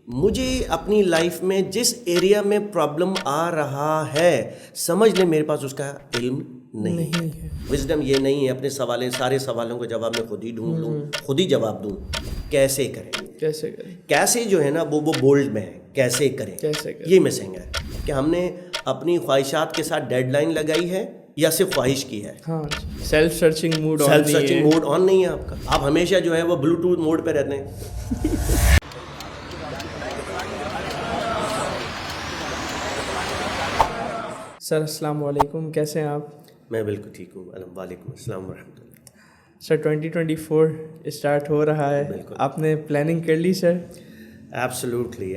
مجھے اپنی لائف میں جس ایریا میں پرابلم آ رہا ہے سمجھ لیں میرے پاس اس کا علم نہیں ہے. وزڈم یہ نہیں ہے اپنے سارے سوالوں کا جواب میں خود ہی ڈھونڈ لوں, خود ہی جواب دوں. کیسے کریں, کیسے جو ہے نا وہ بولڈ میں ہے, کیسے کریں, یہ مسنگ ہے کہ ہم نے اپنی خواہشات کے ساتھ ڈیڈ لائن لگائی ہے یا صرف خواہش کی ہے. سیلف سرچنگ موڈ آن نہیں ہے آپ کا. آپ ہمیشہ جو ہے وہ بلوٹوتھ موڈ پہ رہتے ہیں. سر السلام علیکم, کیسے ہیں آپ؟ میں بالکل ٹھیک ہوں, وعلیکم السلام ورحمۃ اللہ. سر 2024 اسٹارٹ ہو رہا ہے, بالکل. آپ نے پلاننگ کر لی سر؟ ایبسلیوٹلی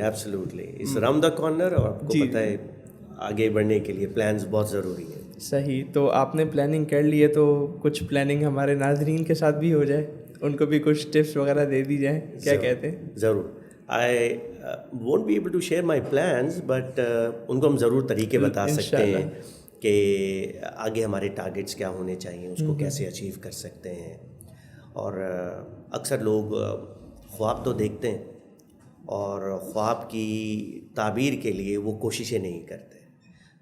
اس راؤنڈ دا کارنر, اور آپ کو پتہ ہے آگے بڑھنے کے لیے پلانز بہت ضروری ہیں. صحیح, تو آپ نے پلاننگ کر لی ہے تو کچھ پلاننگ ہمارے ناظرین کے ساتھ بھی ہو جائے, ان کو بھی کچھ ٹپس وغیرہ دے دی جائیں, کیا کہتے ہیں؟ ضرور. I won't be able to share my plans, but ان کو ہم ضرور طریقے بتا سکتے ہیں کہ آگے ہمارے ٹارگیٹس کیا ہونے چاہیے, اس کو کیسے اچیو کر سکتے ہیں. اور اکثر لوگ خواب تو دیکھتے ہیں اور خواب کی تعبیر کے لیے وہ کوششیں نہیں کرتے.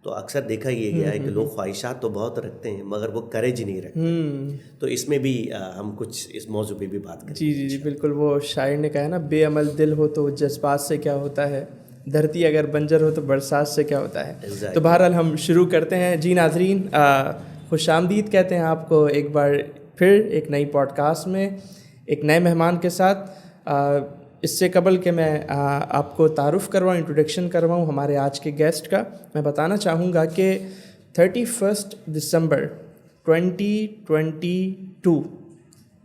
تو اکثر دیکھا یہ گیا ہے کہ لوگ خواہشات تو بہت رکھتے ہیں مگر وہ کریج نہیں رکھتے. تو اس میں بھی ہم کچھ اس موضوع پہ بھی بات کریں. جی بالکل, وہ شاعر نے کہا نا, بے عمل دل ہو تو جذبات سے کیا ہوتا ہے, دھرتی اگر بنجر ہو تو برسات سے کیا ہوتا ہے. تو بہرحال ہم شروع کرتے ہیں. جی ناظرین, خوش آمدید کہتے ہیں آپ کو ایک بار پھر ایک نئی پوڈ کاسٹ میں ایک نئے مہمان کے ساتھ. اس سے قبل کہ میں آپ کو تعارف کرواؤں, انٹروڈکشن کرواؤں ہمارے آج کے گیسٹ کا, میں بتانا چاہوں گا کہ 31 دسمبر 2022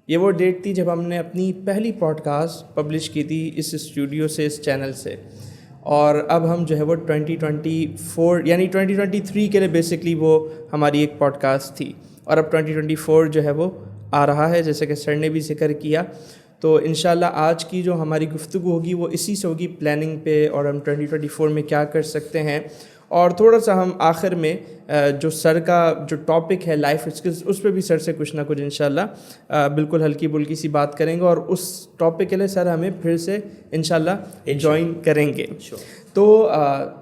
یہ وہ ڈیٹ تھی جب ہم نے اپنی پہلی پوڈ کاسٹ پبلش کی تھی اس اسٹوڈیو سے, اس چینل سے. اور اب ہم جو ہے وہ 2024 یعنی 2023 کے لیے بیسکلی وہ ہماری ایک پوڈ کاسٹ تھی, اور اب 2024 جو ہے وہ آ رہا ہے, جیسے کہ سر نے بھی ذکر کیا. تو انشاءاللہ آج کی جو ہماری گفتگو ہوگی وہ اسی سے ہوگی, پلاننگ پہ, اور ہم 2024 میں کیا کر سکتے ہیں. اور تھوڑا سا ہم آخر میں جو سر کا جو ٹاپک ہے لائف اسکلز, اس پہ بھی سر سے کچھ نہ کچھ انشاءاللہ بالکل ہلکی بلکی سی بات کریں گے, اور اس ٹاپک کے لیے سر ہمیں پھر سے انشاءاللہ جوائن کریں گے. تو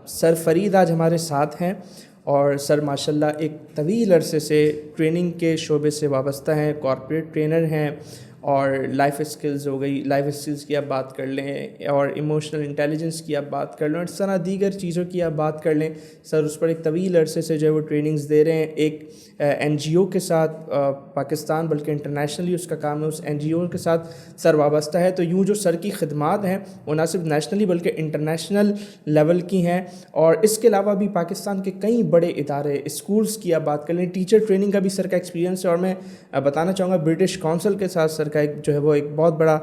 سر فرید آج ہمارے ساتھ ہیں, اور سر ماشاءاللہ ایک طویل عرصے سے ٹریننگ کے شعبے سے وابستہ ہیں, کارپوریٹ ٹرینر ہیں, اور لائف اسکلز ہو گئی, لائف اسکلز کی آپ بات کر لیں, اور ایموشنل انٹیلیجنس کی آپ بات کر لیں, اور اس طرح دیگر چیزوں کی آپ بات کر لیں. سر اس پر ایک طویل عرصے سے جو ہے وہ ٹریننگز دے رہے ہیں, ایک این جی او کے ساتھ پاکستان بلکہ انٹرنیشنلی اس کا کام ہے, اس این جی او کے ساتھ سر وابستہ ہے. تو یوں جو سر کی خدمات ہیں وہ نہ صرف نیشنلی بلکہ انٹرنیشنل لیول کی ہیں, اور اس کے علاوہ بھی پاکستان کے کئی بڑے ادارے, اسکولز کی آپ بات کر لیں, ٹیچر ٹریننگ کا بھی سر کا ایکسپیرینس ہے. اور میں بتانا چاہوں گا برٹش کونسل کے ساتھ سر کا ایک جو ہے وہ ایک بہت بڑا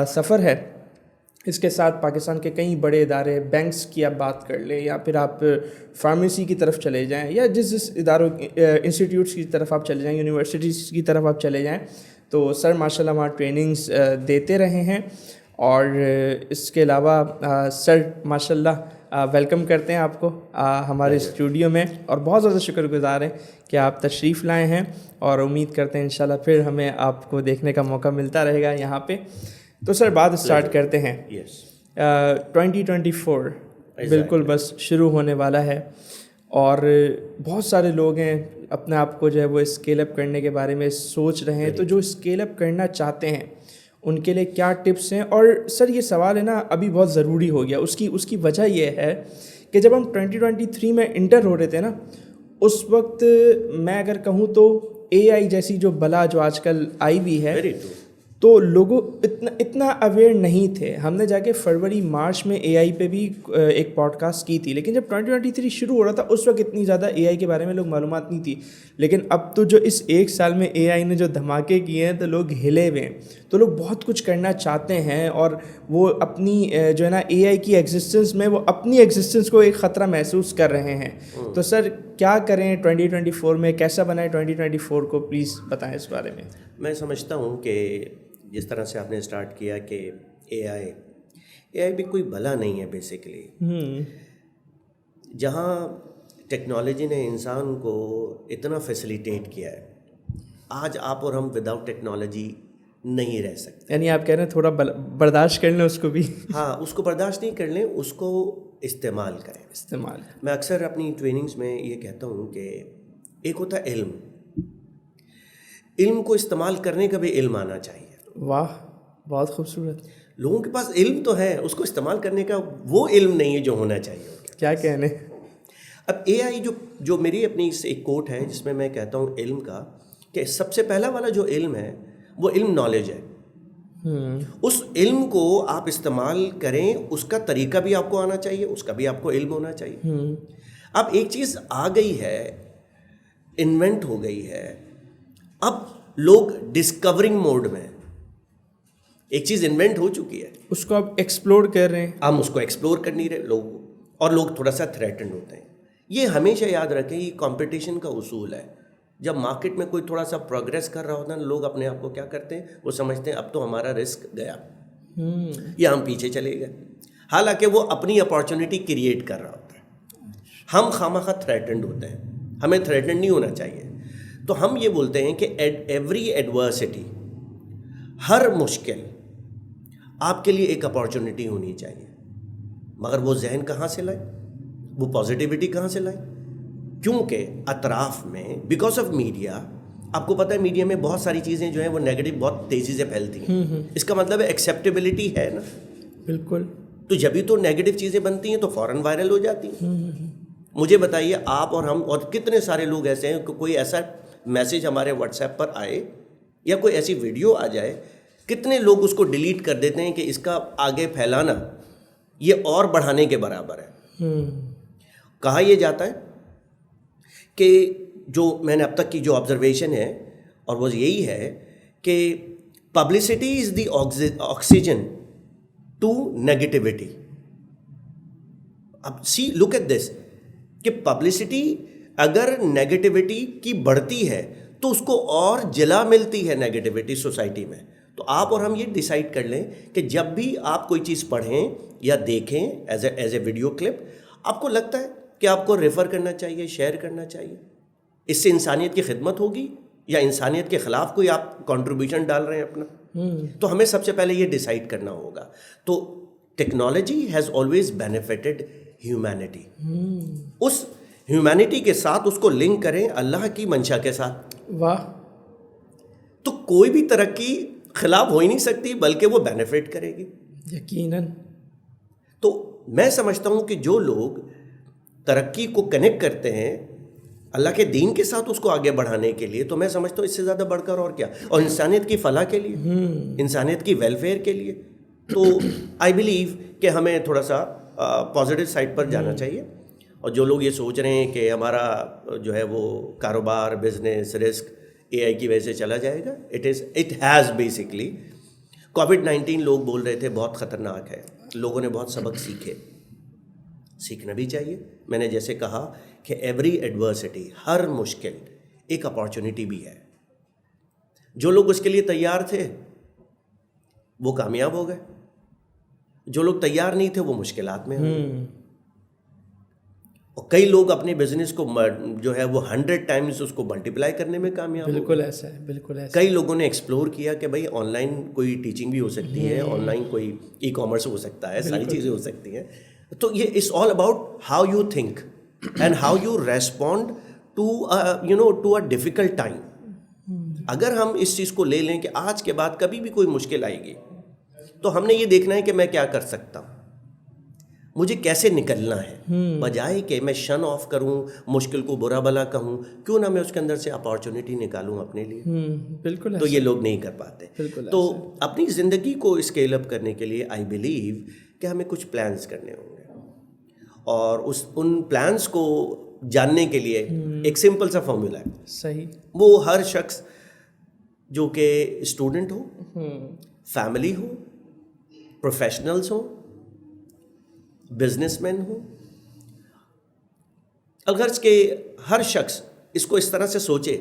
سفر ہے. اس کے ساتھ پاکستان کے کئی بڑے ادارے, بینکس کی آپ بات کر لیں, یا پھر آپ فارمیسی کی طرف چلے جائیں, یا جس اداروں انسٹیٹیوٹس کی طرف آپ چلے جائیں, یونیورسٹیز کی طرف آپ چلے جائیں, تو سر ماشاءاللہ وہاں ٹریننگز دیتے رہے ہیں. اور اس کے علاوہ سر ماشاءاللہ ویلکم کرتے ہیں آپ کو ہمارے اسٹوڈیو میں, اور بہت زیادہ شکر گزار ہیں کہ آپ تشریف لائے ہیں, اور امید کرتے ہیں انشاءاللہ پھر ہمیں آپ کو دیکھنے کا موقع ملتا رہے گا یہاں پہ. تو سر بات اسٹارٹ کرتے ہیں. 2024 بالکل بس شروع ہونے والا ہے, اور بہت سارے لوگ ہیں اپنے آپ کو جو ہے وہ اسکیل اپ کرنے کے بارے میں سوچ رہے ہیں. تو جو اسکیل اپ کرنا چاہتے ہیں ان کے لیے کیا ٹپس ہیں؟ اور سر یہ سوال ہے نا ابھی بہت ضروری ہو گیا. اس کی وجہ یہ ہے کہ جب ہم 2023 میں انٹر ہو رہے تھے نا, اس وقت میں اگر کہوں تو اے آئی جیسی جو بلا جو آج کل آئی ہوئی ہے, تو لوگوں اتنا اویئر نہیں تھے. ہم نے جا کے فروری مارچ میں اے آئی پہ بھی ایک پوڈ کاسٹ کی تھی, لیکن جب 2023 شروع ہو رہا تھا اس وقت اتنی زیادہ اے آئی کے بارے میں لوگ معلومات نہیں تھی. لیکن اب تو جو اس ایک سال میں اے آئی نے جو دھماکے کیے ہیں تو لوگ ہلے ہوئے ہیں, تو لوگ بہت کچھ کرنا چاہتے ہیں, اور وہ اپنی جو ہے نا اے آئی کی ایگزسٹنس میں وہ اپنی ایگزسٹنس کو ایک خطرہ محسوس کر رہے ہیں. تو سر کیا کریں 2024 میں, کیسا بنائیں 2024 کو, پلیز بتائیں اس بارے میں. میں سمجھتا ہوں کہ جس طرح سے آپ نے اسٹارٹ کیا کہ اے آئی بھی کوئی بھلا نہیں ہے بیسیکلی. جہاں ٹیکنالوجی نے انسان کو اتنا فیسیلیٹیٹ کیا ہے, آج آپ اور ہم وداؤٹ ٹیکنالوجی نہیں رہ سکتے. یعنی آپ کہہ رہے ہیں تھوڑا برداشت کر لیں اس کو بھی. ہاں, اس کو برداشت نہیں کر لیں, اس کو استعمال کریں. استعمال. میں اکثر اپنی ٹریننگز میں یہ کہتا ہوں کہ ایک ہوتا ہے علم کو استعمال کرنے کا بھی علم آنا چاہیے. واہ, بہت خوبصورت. لوگوں کے پاس علم تو ہے, اس کو استعمال کرنے کا وہ علم نہیں ہے جو ہونا چاہیے. کیا کہنے. اب اے آئی جو میری اپنی ایک کوٹ ہے جس میں میں کہتا ہوں علم کا, کہ سب سے پہلا والا جو علم ہے وہ علم نالج ہے. اس علم کو آپ استعمال کریں, اس کا طریقہ بھی آپ کو آنا چاہیے, اس کا بھی آپ کو علم ہونا چاہیے. اب ایک چیز آ گئی ہے, انوینٹ ہو گئی ہے, اب لوگ ڈسکورنگ موڈ میں. ایک چیز انوینٹ ہو چکی ہے, اس کو اب ایکسپلور کر رہے ہیں, ہم اس کو ایکسپلور کر نہیں رہے لوگ, اور لوگ تھوڑا سا تھریٹنڈ ہوتے ہیں. یہ ہمیشہ یاد رکھیں, یہ کمپٹیشن کا اصول ہے. جب مارکیٹ میں کوئی تھوڑا سا پروگریس کر رہا ہوتا ہے, لوگ اپنے آپ کو کیا کرتے ہیں, وہ سمجھتے ہیں اب تو ہمارا رسک گیا, یا ہم پیچھے چلے گئے, حالانکہ وہ اپنی اپارچونیٹی کریٹ کر رہا ہوتا ہے. ہم خواہ تھریٹنڈ ہوتے ہیں, ہمیں تھریٹنڈ نہیں ہونا چاہیے. تو ہم یہ بولتے ہیں کہ ایوری ایڈورسٹی, ہر مشکل آپ کے لیے ایک اپارچونیٹی ہونی چاہیے. مگر وہ ذہن کہاں سے لائے, وہ پازیٹیوٹی کہاں سے لائے؟ کیونکہ اطراف میں بیکاز آف میڈیا, آپ کو پتہ ہے میڈیا میں بہت ساری چیزیں جو ہیں وہ نیگیٹو بہت تیزی سے پھیلتی ہیں. اس کا مطلب ہے ایکسیپٹیبلٹی ہے نا. بالکل. تو جبھی تو نیگیٹو چیزیں بنتی ہیں تو فوراً وائرل ہو جاتی ہیں. مجھے بتائیے, آپ اور ہم اور کتنے سارے لوگ ایسے ہیں کہ کوئی ایسا میسج ہمارے واٹس ایپ پر آئے یا کوئی ایسی ویڈیو آ جائے, کتنے لوگ اس کو ڈیلیٹ کر دیتے ہیں کہ اس کا آگے پھیلانا یہ اور بڑھانے کے برابر ہے. کہا یہ جاتا ہے کہ جو میں نے اب تک کی جو آبزرویشن ہے, اور وہ یہی ہے کہ publicity is the oxygen to negativity. اب سی لک ایٹ دس, کہ پبلسٹی اگر نیگیٹیوٹی کی بڑھتی ہے تو اس کو اور جلا ملتی ہے نیگیٹیوٹی سوسائٹی میں. تو آپ اور ہم یہ ڈیسائیڈ کر لیں کہ جب بھی آپ کوئی چیز پڑھیں یا دیکھیں ایز اے ویڈیو کلپ, آپ کو لگتا ہے کہ آپ کو ریفر کرنا چاہیے, شیئر کرنا چاہیے, اس سے انسانیت کی خدمت ہوگی یا انسانیت کے خلاف کوئی آپ کنٹریبیوشن ڈال رہے ہیں اپنا, تو ہمیں سب سے پہلے یہ ڈیسائیڈ کرنا ہوگا. تو technology has always benefited humanity. اس ہیومینٹی کے ساتھ اس کو لنک کریں اللہ کی منشا کے ساتھ. واہ. تو کوئی بھی ترقی خلاف ہو ہی نہیں سکتی, بلکہ وہ بینیفٹ کرے گی. یقیناً. تو میں سمجھتا ہوں کہ جو لوگ ترقی کو کنیکٹ کرتے ہیں اللہ کے دین کے ساتھ اس کو آگے بڑھانے کے لیے, تو میں سمجھتا ہوں اس سے زیادہ بڑھ کر اور کیا, اور انسانیت کی فلاح کے لیے, انسانیت کی ویلفیئر کے لیے. تو آئی بلیو کہ ہمیں تھوڑا سا پازیٹیو سائڈ پر جانا چاہیے. اور جو لوگ یہ سوچ رہے ہیں کہ ہمارا جو ہے وہ کاروبار, بزنس, رسک اے آئی کی وجہ سے چلا جائے گا, اٹ ہیز بیسکلی. کووڈ-19 لوگ بول رہے تھے بہت خطرناک ہے, لوگوں نے بہت سبق سیکھے, سیکھنا بھی چاہیے. میں نے جیسے کہا کہ ایوری ایڈورسٹی, ہر مشکل ایک اپارچونیٹی بھی ہے. جو لوگ اس کے لیے تیار تھے وہ کامیاب ہو گئے, جو لوگ تیار نہیں تھے وہ مشکلات میں ہوئے. اور کئی لوگ اپنے بزنس کو جو ہے وہ 100 ٹائمز اس کو ملٹیپلائی کرنے میں کامیاب. بالکل ایسا ہے, بالکل ایسا. کئی لوگوں نے ایکسپلور کیا کہ بھائی آن لائن کوئی ٹیچنگ بھی ہو سکتی ہے, آن لائن کوئی ای کامرس ہو سکتا ہے, ساری چیزیں ہو سکتی ہیں. تو یہ it's all about how you think and how you respond to a difficult time. اگر ہم اس چیز کو لے لیں کہ آج کے بعد کبھی بھی کوئی مشکل آئے گی تو ہم نے یہ دیکھنا ہے کہ میں کیا کر سکتا ہوں, مجھے کیسے نکلنا ہے, بجائے کہ میں شن آف کروں, مشکل کو برا بلا کہوں, کیوں نہ میں اس کے اندر سے اپارچونیٹی نکالوں اپنے لیے. بالکل. تو یہ لوگ نہیں کر پاتے. تو اپنی زندگی کو اسکیل اپ کرنے کے لیے آئی بلیو کہ ہمیں کچھ پلانس کرنے ہوں گے, اور ان پلانس کو جاننے کے لیے ایک سمپل سا فارمولا ہے. صحیح. وہ ہر شخص جو کہ اسٹوڈنٹ ہو, فیملی ہو, پروفیشنلز ہوں, بزنس مین ہوں, الغرض کہ ہر شخص اس کو اس طرح سے سوچے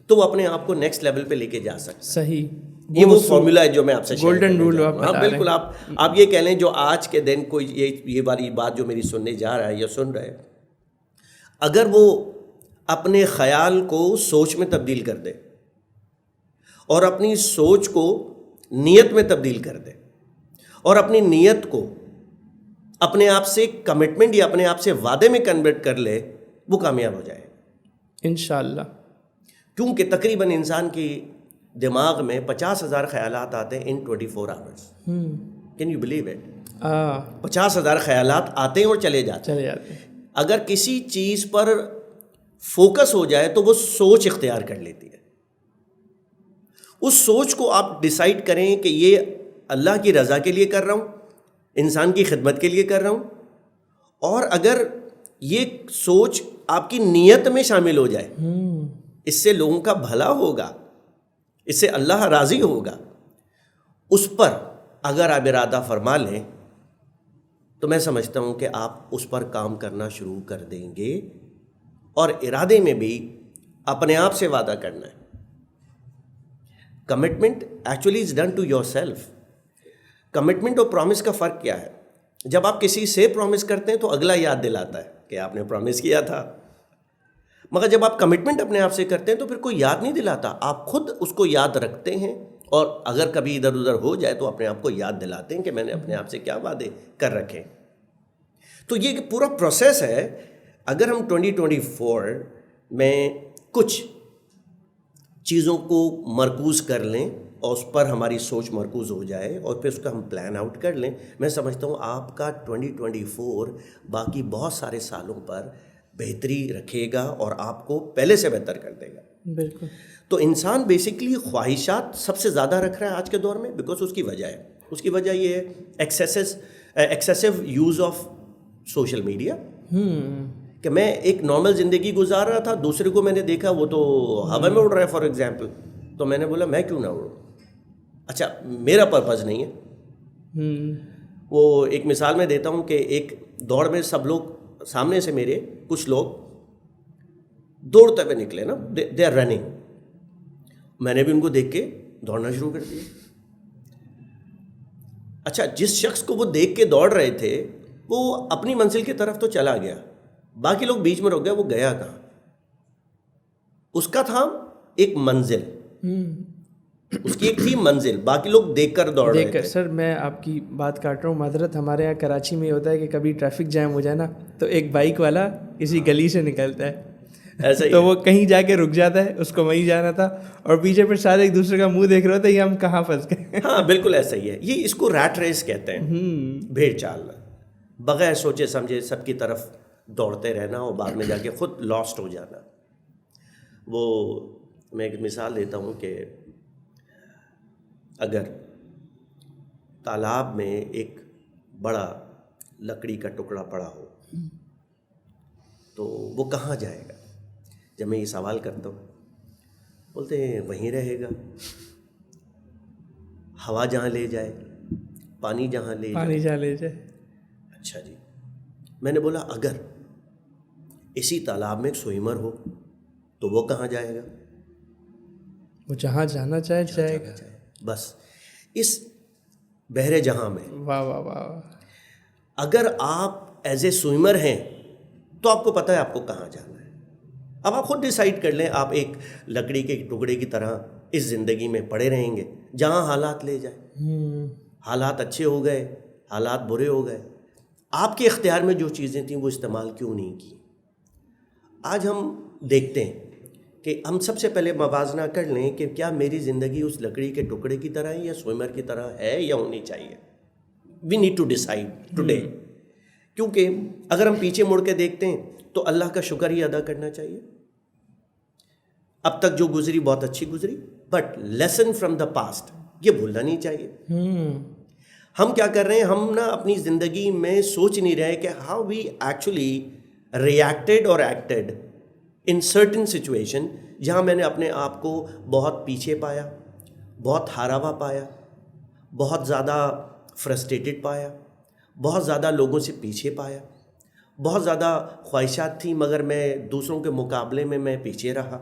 تو وہ اپنے آپ کو نیکسٹ لیول پہ لے کے جا سکتا. صحیح. یہ وہ فارمولا ہے جو میں آپ سے گولڈن رول. ہاں بالکل. آپ یہ کہہ لیں جو آج کے دن کوئی یہ والی بات جو میری سننے جا رہا ہے یا سن رہا ہے, اگر وہ اپنے خیال کو سوچ میں تبدیل کر دے اور اپنی سوچ کو نیت میں تبدیل کر دے اور اپنی نیت کو اپنے آپ سے کمٹمنٹ یا اپنے آپ سے وعدے میں کنورٹ کر لے, وہ کامیاب ہو جائے انشاءاللہ. کیونکہ تقریباً انسان کی دماغ میں 50,000 خیالات آتے ہیں ان 24 hours. Can you believe it? 50,000 خیالات آتے ہیں اور چلے جاتے ہیں. اگر کسی چیز پر فوکس ہو جائے تو وہ سوچ اختیار کر لیتی ہے. اس سوچ کو آپ ڈیسائیڈ کریں کہ یہ اللہ کی رضا کے لیے کر رہا ہوں, انسان کی خدمت کے لیے کر رہا ہوں, اور اگر یہ سوچ آپ کی نیت میں شامل ہو جائے, اس سے لوگوں کا بھلا ہوگا, اس سے اللہ راضی ہوگا, اس پر اگر آپ ارادہ فرما لیں تو میں سمجھتا ہوں کہ آپ اس پر کام کرنا شروع کر دیں گے. اور ارادے میں بھی اپنے آپ سے وعدہ کرنا ہے. Commitment actually is done to yourself. Commitment اور پرومس کا فرق کیا ہے؟ جب آپ کسی سے پرومس کرتے ہیں تو اگلا یاد دلاتا ہے کہ آپ نے پرومس کیا تھا, مگر جب آپ کمٹمنٹ اپنے آپ سے کرتے ہیں تو پھر کوئی یاد نہیں دلاتا, آپ خود اس کو یاد رکھتے ہیں, اور اگر کبھی ادھر ادھر ہو جائے تو اپنے آپ کو یاد دلاتے ہیں کہ میں نے اپنے آپ سے کیا وعدے کر رکھے. تو یہ پورا پروسیس ہے. اگر ہم 2024 میں کچھ چیزوں کو مرکوز کر لیں اور اس پر ہماری سوچ مرکوز ہو جائے اور پھر اس کا ہم پلان آؤٹ کر لیں, میں سمجھتا ہوں آپ کا 2024 باقی بہت سارے سالوں پر بہتری رکھے گا اور آپ کو پہلے سے بہتر کر دے گا. بالکل. تو انسان بیسکلی خواہشات سب سے زیادہ رکھ رہا ہے آج کے دور میں, بیکاز اس کی وجہ ہے, اس کی وجہ یہ ہے excessive use of social media. کہ میں ایک نارمل زندگی گزار رہا تھا, دوسرے کو میں نے دیکھا وہ تو ہوا میں اڑ رہا ہے فار ایگزامپل, تو میں نے بولا میں کیوں نہ اڑوں. اچھا میرا پرپز نہیں ہے. وہ ایک مثال میں دیتا ہوں کہ ایک دوڑ میں سب لوگ سامنے سے میرے کچھ لوگ دوڑتے ہوئے نکلے نا, دے آر رننگ, میں نے بھی ان کو دیکھ کے دوڑنا شروع کر دیا. اچھا جس شخص کو وہ دیکھ کے دوڑ رہے تھے وہ اپنی منزل کی طرف تو چلا گیا, باقی لوگ بیچ میں رک گئے, وہ گیا کہاں؟ اس کا تھا ایک منزل, اس کی ایک تھی منزل, باقی لوگ دیکھ کر دوڑ رہے تھے. سر میں آپ کی بات کاٹ رہا ہوں, معذرت. ہمارے یہاں کراچی میں یہ ہوتا ہے کہ کبھی ٹریفک جام ہو جائے نا تو ایک بائک والا کسی گلی سے نکلتا ہے, ایسا تو وہ کہیں جا کے رک جاتا ہے, اس کو وہیں جانا تھا, اور پیچھے پھر سارے ایک دوسرے کا منہ دیکھ رہے ہوتے ہیں, یہ ہم کہاں پھنس گئے. ہاں بالکل ایسا ہی ہے. یہ اس کو ریٹ ریس کہتے ہیں, بھیڑ چال, بغیر سوچے سمجھے سب کی طرف دوڑتے رہنا اور بعد میں جا کے خود لاسٹ ہو جانا. وہ میں ایک مثال دیتا ہوں کہ اگر تالاب میں ایک بڑا لکڑی کا ٹکڑا پڑا ہو تو وہ کہاں جائے گا؟ جب میں یہ سوال کرتا ہوں بولتے ہیں وہیں رہے گا. ہوا جہاں لے جائے, پانی جہاں لے جائے. اچھا جی, میں نے بولا اگر اسی تالاب میں ایک سوئمر ہو تو وہ کہاں جائے گا؟ وہ جہاں جانا چاہے جائے گا. بس اس بحر جہاں میں واہ واہ واہ, اگر آپ ایز اے سوئمر ہیں تو آپ کو پتہ ہے آپ کو کہاں جانا ہے. اب آپ خود ڈیسائیڈ کر لیں, آپ ایک لکڑی کے ٹکڑے کی طرح اس زندگی میں پڑے رہیں گے جہاں حالات لے جائیں. حالات اچھے ہو گئے, حالات برے ہو گئے, آپ کے اختیار میں جو چیزیں تھیں وہ استعمال کیوں نہیں کی؟ آج ہم دیکھتے ہیں کہ ہم سب سے پہلے موازنہ کر لیں کہ کیا میری زندگی اس لکڑی کے ٹکڑے کی طرح یا سوئمر کی طرح ہے یا ہونی چاہیے. We need to decide today. کیونکہ اگر ہم پیچھے مڑ کے دیکھتے ہیں تو اللہ کا شکر ہی ادا کرنا چاہیے. اب تک جو گزری بہت اچھی گزری, but lesson from the past یہ بھولنا نہیں چاہیے. ہم کیا کر رہے ہیں, ہم نا اپنی زندگی میں سوچ نہیں رہے کہ ہاؤ وی ایکچولی ریئیکٹیڈ اور ایکٹیڈ ان سرٹن سچویشن جہاں میں نے اپنے آپ کو بہت پیچھے پایا, بہت ہارا ہوا پایا, بہت زیادہ فرسٹریٹڈ پایا, بہت زیادہ لوگوں سے پیچھے پایا, بہت زیادہ خواہشات تھیں مگر میں دوسروں کے مقابلے میں پیچھے رہا.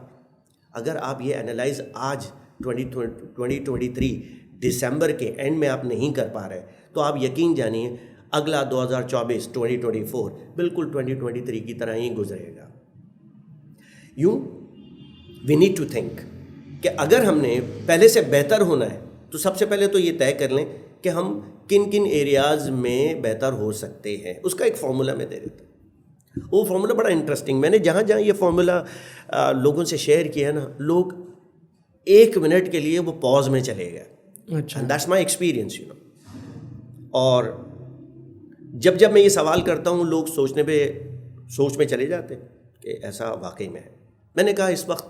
اگر آپ یہ انالائز آج 2023 دسمبر کے اینڈ میں آپ نہیں کر پا رہے تو آپ یقین جانیے اگلا 2024 بالکل 2023 کی طرح ہی گزرے گا. یوں وی نیڈ ٹو تھنک کہ اگر ہم نے پہلے سے بہتر ہونا ہے تو سب سے پہلے تو یہ طے کر لیں کہ ہم کن کن ایریاز میں بہتر ہو سکتے ہیں. اس کا ایک فارمولا میں دے دیتا ہوں. وہ فارمولا بڑا انٹرسٹنگ, میں نے جہاں جہاں یہ فارمولا لوگوں سے شیئر کیا نا, لوگ 1 منٹ کے لیے وہ پاز میں چلے گئے. اچھا, that's my experience you know. اور جب میں یہ سوال کرتا ہوں, لوگ سوچ میں چلے جاتے ہیں کہ ایسا واقعی میں ہے. میں نے کہا اس وقت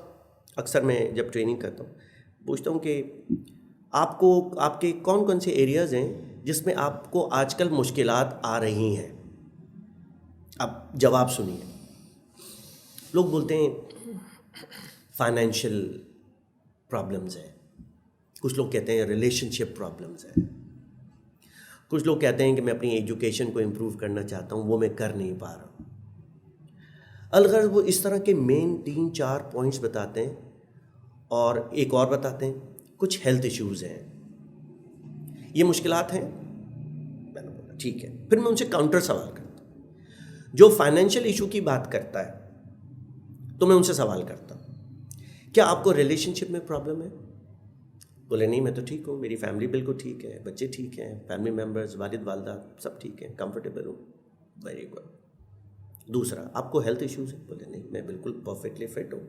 اکثر میں جب ٹریننگ کرتا ہوں پوچھتا ہوں کہ آپ کے کون کون سے ایریاز ہیں جس میں آپ کو آج کل مشکلات آ رہی ہیں. اب جواب سنیے. لوگ بولتے ہیں فائنینشیل پرابلمز ہیں, کچھ لوگ کہتے ہیں ریلیشن شپ پرابلمز ہیں, کچھ لوگ کہتے ہیں کہ میں اپنی ایجوکیشن کو امپروو کرنا چاہتا ہوں, وہ میں کر نہیں پا رہا ہوں. الغرض وہ اس طرح کے مین 3-4 پوائنٹس بتاتے ہیں, اور ایک اور بتاتے ہیں کچھ ہیلتھ ایشوز ہیں, یہ مشکلات ہیں. میں نے بولا ٹھیک ہے. پھر میں ان سے کاؤنٹر سوال کرتا ہوں. جو فائنینشیل ایشو کی بات کرتا ہے تو میں ان سے سوال کرتا ہوں کیا آپ کو ریلیشن شپ میں پرابلم ہے؟ بولے نہیں میں تو ٹھیک ہوں, میری فیملی بالکل ٹھیک ہے, بچے ٹھیک ہیں, فیملی ممبرز والد والدہ سب ٹھیک ہیں, کمفرٹیبل ہوں. Very good. دوسرا, آپ کو ہیلتھ ایشوز ہیں؟ بولے نہیں میں بالکل پرفیکٹلی فٹ ہوں,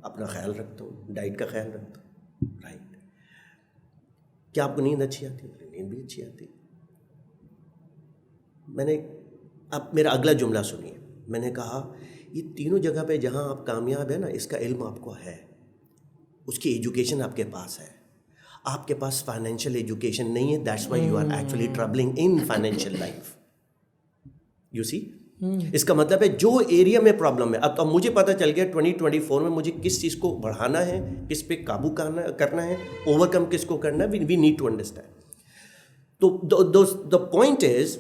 اپنا خیال رکھتا ہوں, ڈائٹ کا خیال رکھتا ہوں. رائٹ. کیا آپ کو نیند اچھی آتی ہے؟ بولے نیند بھی اچھی آتی. میں نے اب میرا اگلا جملہ سنیے. میں نے کہا یہ تینوں جگہ پہ جہاں آپ کامیاب ہیں نا, اس کا علم آپ کو ہے, اس کی ایجوکیشن آپ کے پاس ہے. آپ کے پاس فائنینشیل ایجوکیشن نہیں ہے, that's why you are actually troubling in financial life. You see, اس کا مطلب ہے جو ایریا میں پرابلم ہے. اب مجھے پتہ چل گیا 2024 میں مجھے کس چیز کو بڑھانا ہے, کس پہ قابو کرنا ہے, اوور کم کس کو کرنا ہے. We need to understand. تو دا پوائنٹ از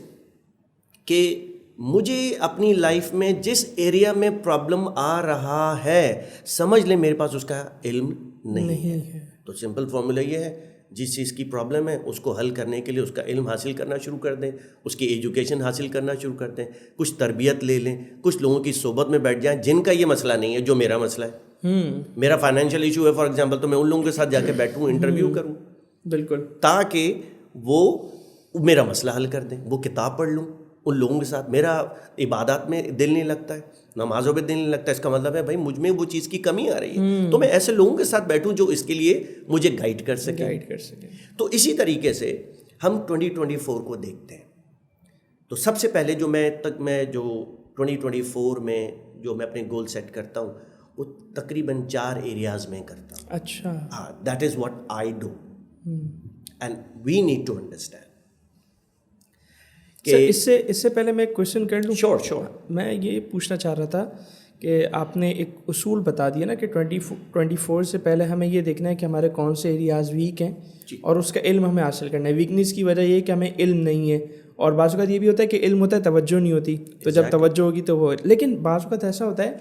کہ مجھے اپنی لائف میں جس ایریا میں پرابلم آ رہا ہے سمجھ لیں میرے پاس اس کا علم نہیں ہے. تو سمپل فارمولا یہ ہے, جس چیز کی پرابلم ہے اس کو حل کرنے کے لیے اس کا علم حاصل کرنا شروع کر دیں, اس کی ایجوکیشن حاصل کرنا شروع کر دیں, کچھ تربیت لے لیں, کچھ لوگوں کی صحبت میں بیٹھ جائیں جن کا یہ مسئلہ نہیں ہے جو میرا مسئلہ ہے. میرا فائنینشیل ایشو ہے فار ایگزامپل, تو میں ان لوگوں کے ساتھ جا کے بیٹھوں, انٹرویو کروں, بالکل, تاکہ وہ میرا مسئلہ حل کر دیں. وہ کتاب پڑھ لوں ان لوگوں کے ساتھ. میرا عبادات میں دل نہیں لگتا ہے, نمازوں پہ دل نہیں لگتا ہے, اس کا مطلب ہے بھائی مجھ میں وہ چیز کی کمی آ رہی ہے. تو میں ایسے لوگوں کے ساتھ بیٹھوں جو اس کے لیے مجھے گائیڈ کر سکیں. تو اسی طریقے سے ہم 2024 کو دیکھتے ہیں. تو سب سے پہلے جو میں 2024 میں جو میں اپنے گول سیٹ کرتا ہوں وہ تقریباً 4 ایریاز میں کرتا ہوں. اچھا, that is what I do, and we need to understand. اس سے پہلے میں ایک کوشچن کر لوں. شور. میں یہ پوچھنا چاہ رہا تھا کہ آپ نے ایک اصول بتا دیا نا کہ 2024 سے پہلے ہمیں یہ دیکھنا ہے کہ ہمارے کون سے ایریاز ویک ہیں اور اس کا علم ہمیں حاصل کرنا ہے. ویکنیس کی وجہ یہ ہے کہ ہمیں علم نہیں ہے, اور بعض اوقات یہ بھی ہوتا ہے کہ علم ہوتا ہے توجہ نہیں ہوتی, تو جب توجہ ہوگی تو وہ. لیکن بعض اوقات ایسا ہوتا ہے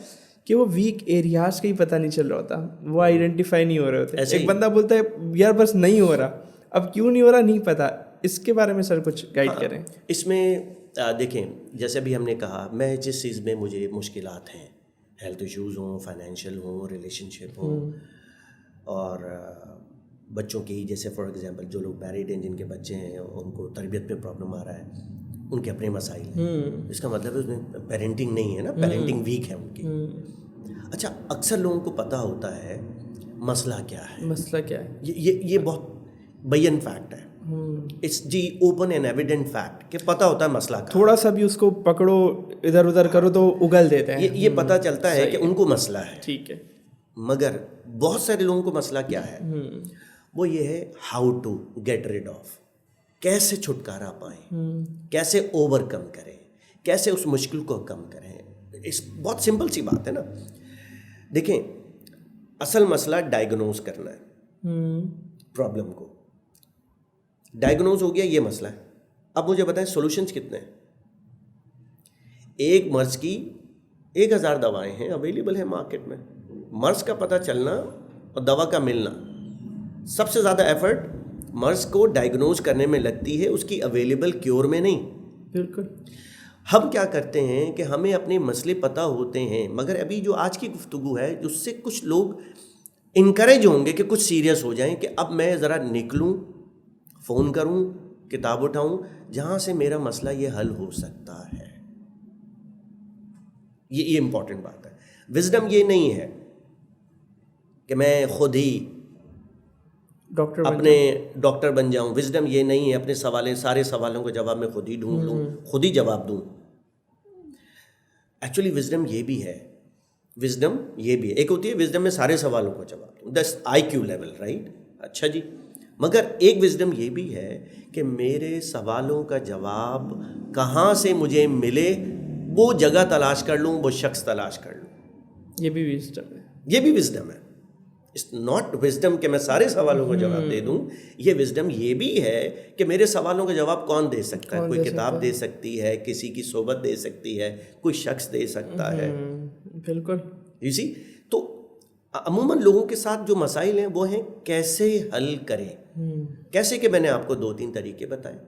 کہ وہ ویک ایریاز کا ہی پتہ نہیں چل رہا ہوتا, وہ آئیڈینٹیفائی نہیں ہو رہے ہوتے. ایک بندہ بولتا ہے یار بس نہیں ہو رہا, اب کیوں نہیں ہو رہا نہیں پتہ. اس کے بارے میں سر کچھ گائیڈ کریں. اس میں دیکھیں, جیسے بھی ہم نے کہا, میں جس چیز میں مجھے مشکلات ہیں, ہیلتھ ایشوز ہوں, فائنینشیل ہوں, ریلیشن شپ ہوں, اور بچوں کی, جیسے فار ایگزامپل جو لوگ میریڈ ہیں جن کے بچے ہیں ان کو تربیت میں پرابلم آ رہا ہے, ان کے اپنے مسائل ہیں. اس کا مطلب ہے اس میں پیرنٹنگ نہیں ہے نا, پیرنٹنگ ویک ہے ان کی. اچھا, اکثر لوگوں کو پتہ ہوتا ہے مسئلہ کیا ہے. یہ بہت بیان فیکٹ ہے. اٹس جی اوپن اینڈ ایویڈنٹ فیکٹ کہ پتہ ہوتا ہے مسئلہ کا. تھوڑا سا بھی اس کو پکڑو ادھر ادھر کرو تو اگل دیتے ہیں. یہ پتہ چلتا ہے کہ ان کو مسئلہ ہے. ٹھیک ہے. مگر بہت سارے لوگوں کو مسئلہ کیا ہے, وہ یہ ہے how to get rid of, کیسے چھٹکارا پائیں, کیسے اوور کم کریں, کیسے اس مشکل کو کم کریں. اس بہت سمپل سی بات ہے نا. دیکھیں, اصل مسئلہ ڈائگنوز کرنا ہے. پرابلم کو ڈائگنوز ہو گیا, یہ مسئلہ ہے. اب مجھے بتائیں سولوشنز کتنے ہیں. ایک مرض کی 1000 دوائیں ہیں اویلیبل ہیں مارکیٹ میں. مرض کا پتہ چلنا اور دوا کا ملنا, سب سے زیادہ ایفرٹ مرض کو ڈائگنوز کرنے میں لگتی ہے, اس کی اویلیبل کیور میں نہیں. بالکل. ہم کیا کرتے ہیں کہ ہمیں اپنے مسئلے پتہ ہوتے ہیں, مگر ابھی جو آج کی گفتگو ہے اس سے کچھ لوگ انکریج ہوں گے کہ کچھ سیریس ہو جائیں کہ اب میں ذرا نکلوں فون کروں, کتاب اٹھاؤں, جہاں سے میرا مسئلہ یہ حل ہو سکتا ہے. یہ امپورٹنٹ بات ہے. وزڈم یہ نہیں ہے کہ میں خود ہی اپنے ڈاکٹر بن جاؤں. وزڈم یہ نہیں ہے اپنے سارے سوالوں کا جواب میں خود ہی ڈھونڈ لوں, خود ہی جواب دوں. ایکچولی وزڈم یہ بھی ہے, وزڈم یہ بھی ہے. ایک ہوتی ہے وزڈم میں سارے سوالوں کا جواب دوں, دس آئی کیو لیول, رائٹ, اچھا جی. مگر ایک وزڈم یہ بھی ہے کہ میرے سوالوں کا جواب کہاں سے مجھے ملے, وہ جگہ تلاش کر لوں, وہ شخص تلاش کر لوں. یہ بھی وزڈم ہے. یہ بھی وزڈم ہے. اٹس ناٹ وزڈم کہ میں سارے سوالوں کا جواب دے دوں. یہ وزڈم یہ بھی ہے کہ میرے سوالوں کا جواب کون دے سکتا ہے. کوئی کتاب دے سکتی ہے, کسی کی صحبت دے سکتی ہے, کوئی شخص دے سکتا ہے. بالکل. اسی تو عموماً لوگوں کے ساتھ جو مسائل ہیں وہ ہیں کیسے حل کریں. کیسے کہ میں نے آپ کو 2-3 طریقے بتائے.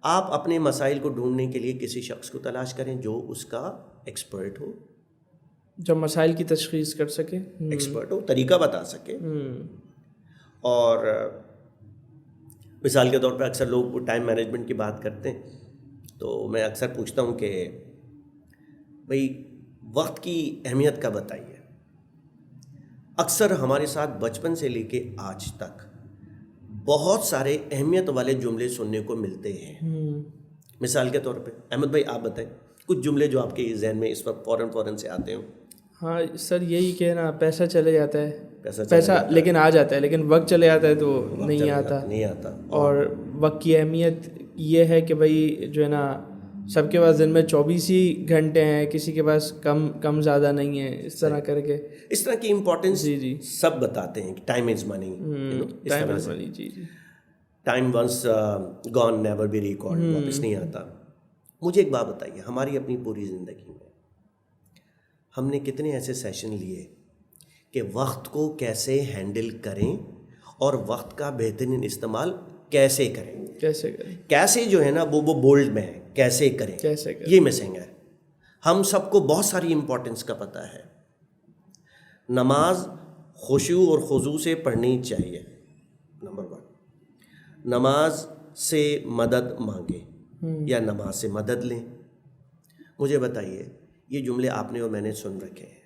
آپ اپنے مسائل کو ڈھونڈنے کے لیے کسی شخص کو تلاش کریں جو اس کا ایکسپرٹ ہو, جو مسائل کی تشخیص کر سکے, ایکسپرٹ ہو, طریقہ بتا سکے. اور مثال کے طور پہ اکثر لوگ ٹائم مینجمنٹ کی بات کرتے ہیں, تو میں اکثر پوچھتا ہوں کہ بھئی وقت کی اہمیت کا بتائیے. اکثر ہمارے ساتھ بچپن سے لے کے آج تک بہت سارے اہمیت والے جملے سننے کو ملتے ہیں. مثال کے طور پہ احمد بھائی آپ بتائیں کچھ جملے جو آپ کے ذہن میں اس وقت فوراً سے آتے ہوں. ہاں سر, یہی کہ نا, پیسہ چلے جاتا ہے, پیسہ لیکن آ جاتا ہے, لیکن وقت چلے جاتا ہے تو نہیں آتا. اور وقت کی اہمیت یہ ہے کہ بھائی جو ہے نا, سب کے پاس دن میں 24 ہی گھنٹے ہیں, کسی کے پاس کم زیادہ نہیں ہے. اس طرح کر کے اس طرح کی امپورٹنس جی سب بتاتے ہیں کہ time is money. Time is money. جی جی. Time once gone never be record, واپس نہیں آتا. مجھے ایک بات بتائیے, ہماری اپنی پوری زندگی میں ہم نے کتنے ایسے سیشن لیے کہ وقت کو کیسے ہینڈل کریں اور وقت کا بہترین استعمال کیسے کریں. کیسے جو ہے نا وہ بولڈ میں ہے, کیسے کریں, یہ مسنگ ہے. ہم سب کو بہت ساری امپورٹنس کا پتہ ہے. نماز خشوع اور خضوع سے پڑھنی چاہیے, نمبر 1. نماز سے مدد مانگیں یا نماز سے مدد لیں. مجھے بتائیے, یہ جملے آپ نے اور میں نے سن رکھے ہیں,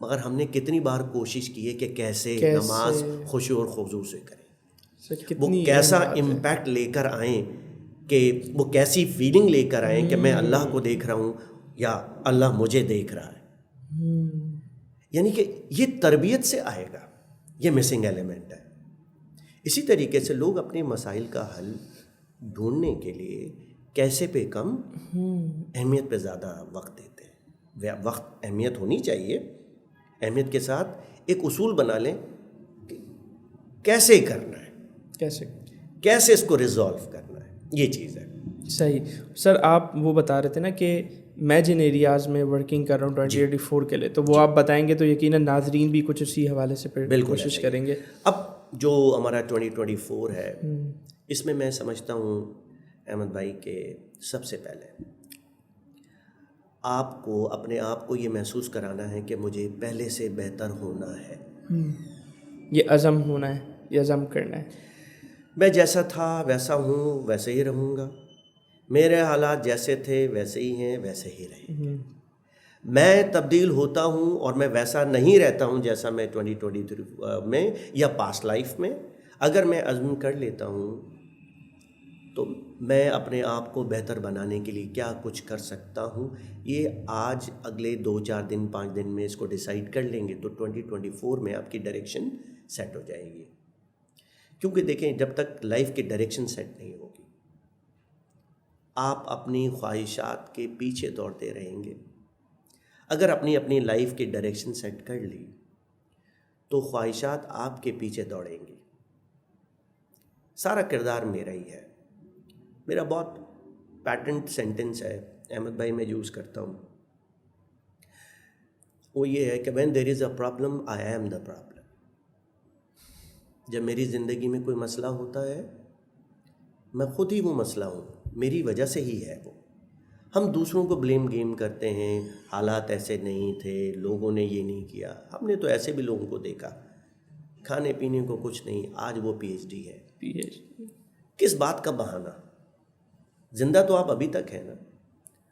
مگر ہم نے کتنی بار کوشش کی ہے کہ کیسے نماز خشوع اور خضوع سے کریں, وہ کیسا امپیکٹ لے کر آئیں, کہ وہ کیسی فیلنگ لے کر آئیں کہ میں اللہ کو دیکھ رہا ہوں یا اللہ مجھے دیکھ رہا ہے. یعنی کہ یہ تربیت سے آئے گا, یہ مسنگ ایلیمنٹ ہے. اسی طریقے سے لوگ اپنے مسائل کا حل ڈھونڈنے کے لیے کیسے پہ کم, اہمیت پہ زیادہ وقت دیتے ہیں. وقت اہمیت ہونی چاہیے, اہمیت کے ساتھ ایک اصول بنا لیں کہ کیسے کرنا ہے, کیسے اس کو ریزالو کرنا ہے, یہ چیز ہے. صحیح. سر آپ وہ بتا رہے تھے نا کہ میں جن ایریاز میں ورکنگ کر رہا ہوں 2024 کے لیے, تو وہ آپ بتائیں گے تو یقیناً ناظرین بھی کچھ اسی حوالے سے کوشش کریں گے. اب جو ہمارا 2024 ہے, اس میں میں سمجھتا ہوں احمد بھائی کہ سب سے پہلے آپ کو اپنے آپ کو یہ محسوس کرانا ہے کہ مجھے پہلے سے بہتر ہونا ہے. یہ عزم ہونا ہے, یہ عزم کرنا ہے. میں جیسا تھا ویسا ہوں, ویسے ہی رہوں گا. میرے حالات جیسے تھے ویسے ہی ہیں, ویسے ہی رہیں گے. میں تبدیل ہوتا ہوں اور میں ویسا نہیں رہتا ہوں جیسا میں 2023 میں یا پاسٹ لائف میں. اگر میں عزم کر لیتا ہوں تو میں اپنے آپ کو بہتر بنانے کے لیے کیا کچھ کر سکتا ہوں, یہ آج اگلے 2-4 دن 5 دن میں اس کو ڈیسائیڈ کر لیں گے تو 2024 میں آپ کی ڈائریکشن سیٹ ہو جائے گی. کیونکہ دیکھیں, جب تک لائف کی ڈائریکشن سیٹ نہیں ہوگی آپ اپنی خواہشات کے پیچھے دوڑتے رہیں گے. اگر اپنی لائف کی ڈائریکشن سیٹ کر لی تو خواہشات آپ کے پیچھے دوڑیں گی. سارا کردار میرا ہی ہے. میرا بہت پیٹنٹ سینٹنس ہے احمد بھائی, میں یوز کرتا ہوں. وہ یہ ہے کہ when there is a problem, I am the problem. جب میری زندگی میں کوئی مسئلہ ہوتا ہے میں خود ہی وہ مسئلہ ہوں, میری وجہ سے ہی ہے وہ. ہم دوسروں کو بلیم گیم کرتے ہیں, حالات ایسے نہیں تھے, لوگوں نے یہ نہیں کیا. ہم نے تو ایسے بھی لوگوں کو دیکھا, کھانے پینے کو کچھ نہیں, آج وہ PhD ہے. کس بات کا بہانہ؟ زندہ تو آپ ابھی تک ہیں نا.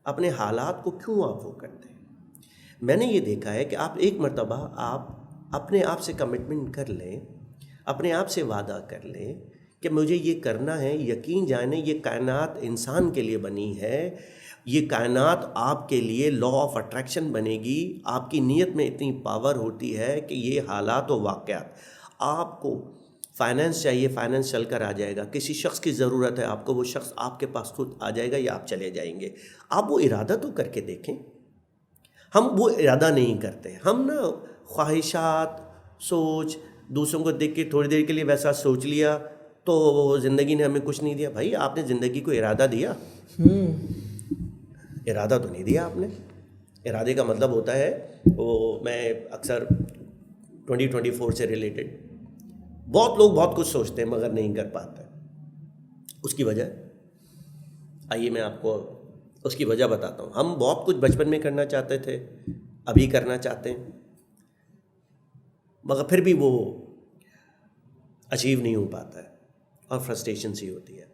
اپنے حالات کو کیوں آپ وہ کرتے ہیں؟ میں نے یہ دیکھا ہے کہ آپ ایک مرتبہ آپ اپنے آپ سے کمٹمنٹ کر لیں, اپنے آپ سے وعدہ کر لیں کہ مجھے یہ کرنا ہے. یقین جانیں یہ کائنات انسان کے لیے بنی ہے, یہ کائنات آپ کے لیے لا آف اٹریکشن بنے گی. آپ کی نیت میں اتنی پاور ہوتی ہے کہ یہ حالات و واقعات, آپ کو فائنینس چاہیے, فائنینس چل کر آ جائے گا. کسی شخص کی ضرورت ہے آپ کو, وہ شخص آپ کے پاس خود آ جائے گا یا آپ چلے جائیں گے. آپ وہ ارادہ تو کر کے دیکھیں. ہم وہ ارادہ نہیں کرتے. ہم نا خواہشات, سوچ, دوسروں کو دیکھ کے تھوڑی دیر کے لیے ویسا سوچ لیا تو زندگی نے ہمیں کچھ نہیں دیا. بھائی آپ نے زندگی کو ارادہ دیا؟ ارادہ تو نہیں دیا آپ نے. ارادے کا مطلب ہوتا ہے, وہ میں اکثر 2024 سے ریلیٹڈ, بہت لوگ بہت کچھ سوچتے ہیں مگر نہیں کر پاتے. اس کی وجہ آئیے میں آپ کو اس کی وجہ بتاتا ہوں. ہم بہت کچھ بچپن میں کرنا چاہتے تھے, ابھی کرنا چاہتے ہیں, مگر پھر بھی وہ اچیو نہیں ہو پاتا ہے اور فرسٹریشن سی ہوتی ہے.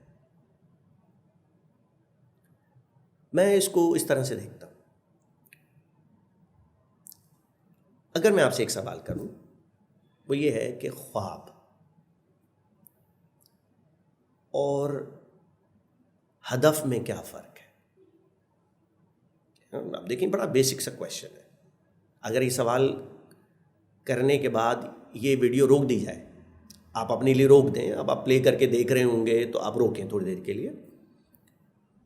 میں اس کو اس طرح سے دیکھتا ہوں. اگر میں آپ سے ایک سوال کروں, وہ یہ ہے کہ خواب اور ہدف میں کیا فرق ہے؟ آپ دیکھیں بڑا بیسک سا کویشچن ہے. اگر یہ سوال کرنے کے بعد یہ ویڈیو روک دی جائے, آپ اپنے لیے روک دیں, اب آپ پلے کر کے دیکھ رہے ہوں گے تو آپ روکیں تھوڑی دیر کے لیے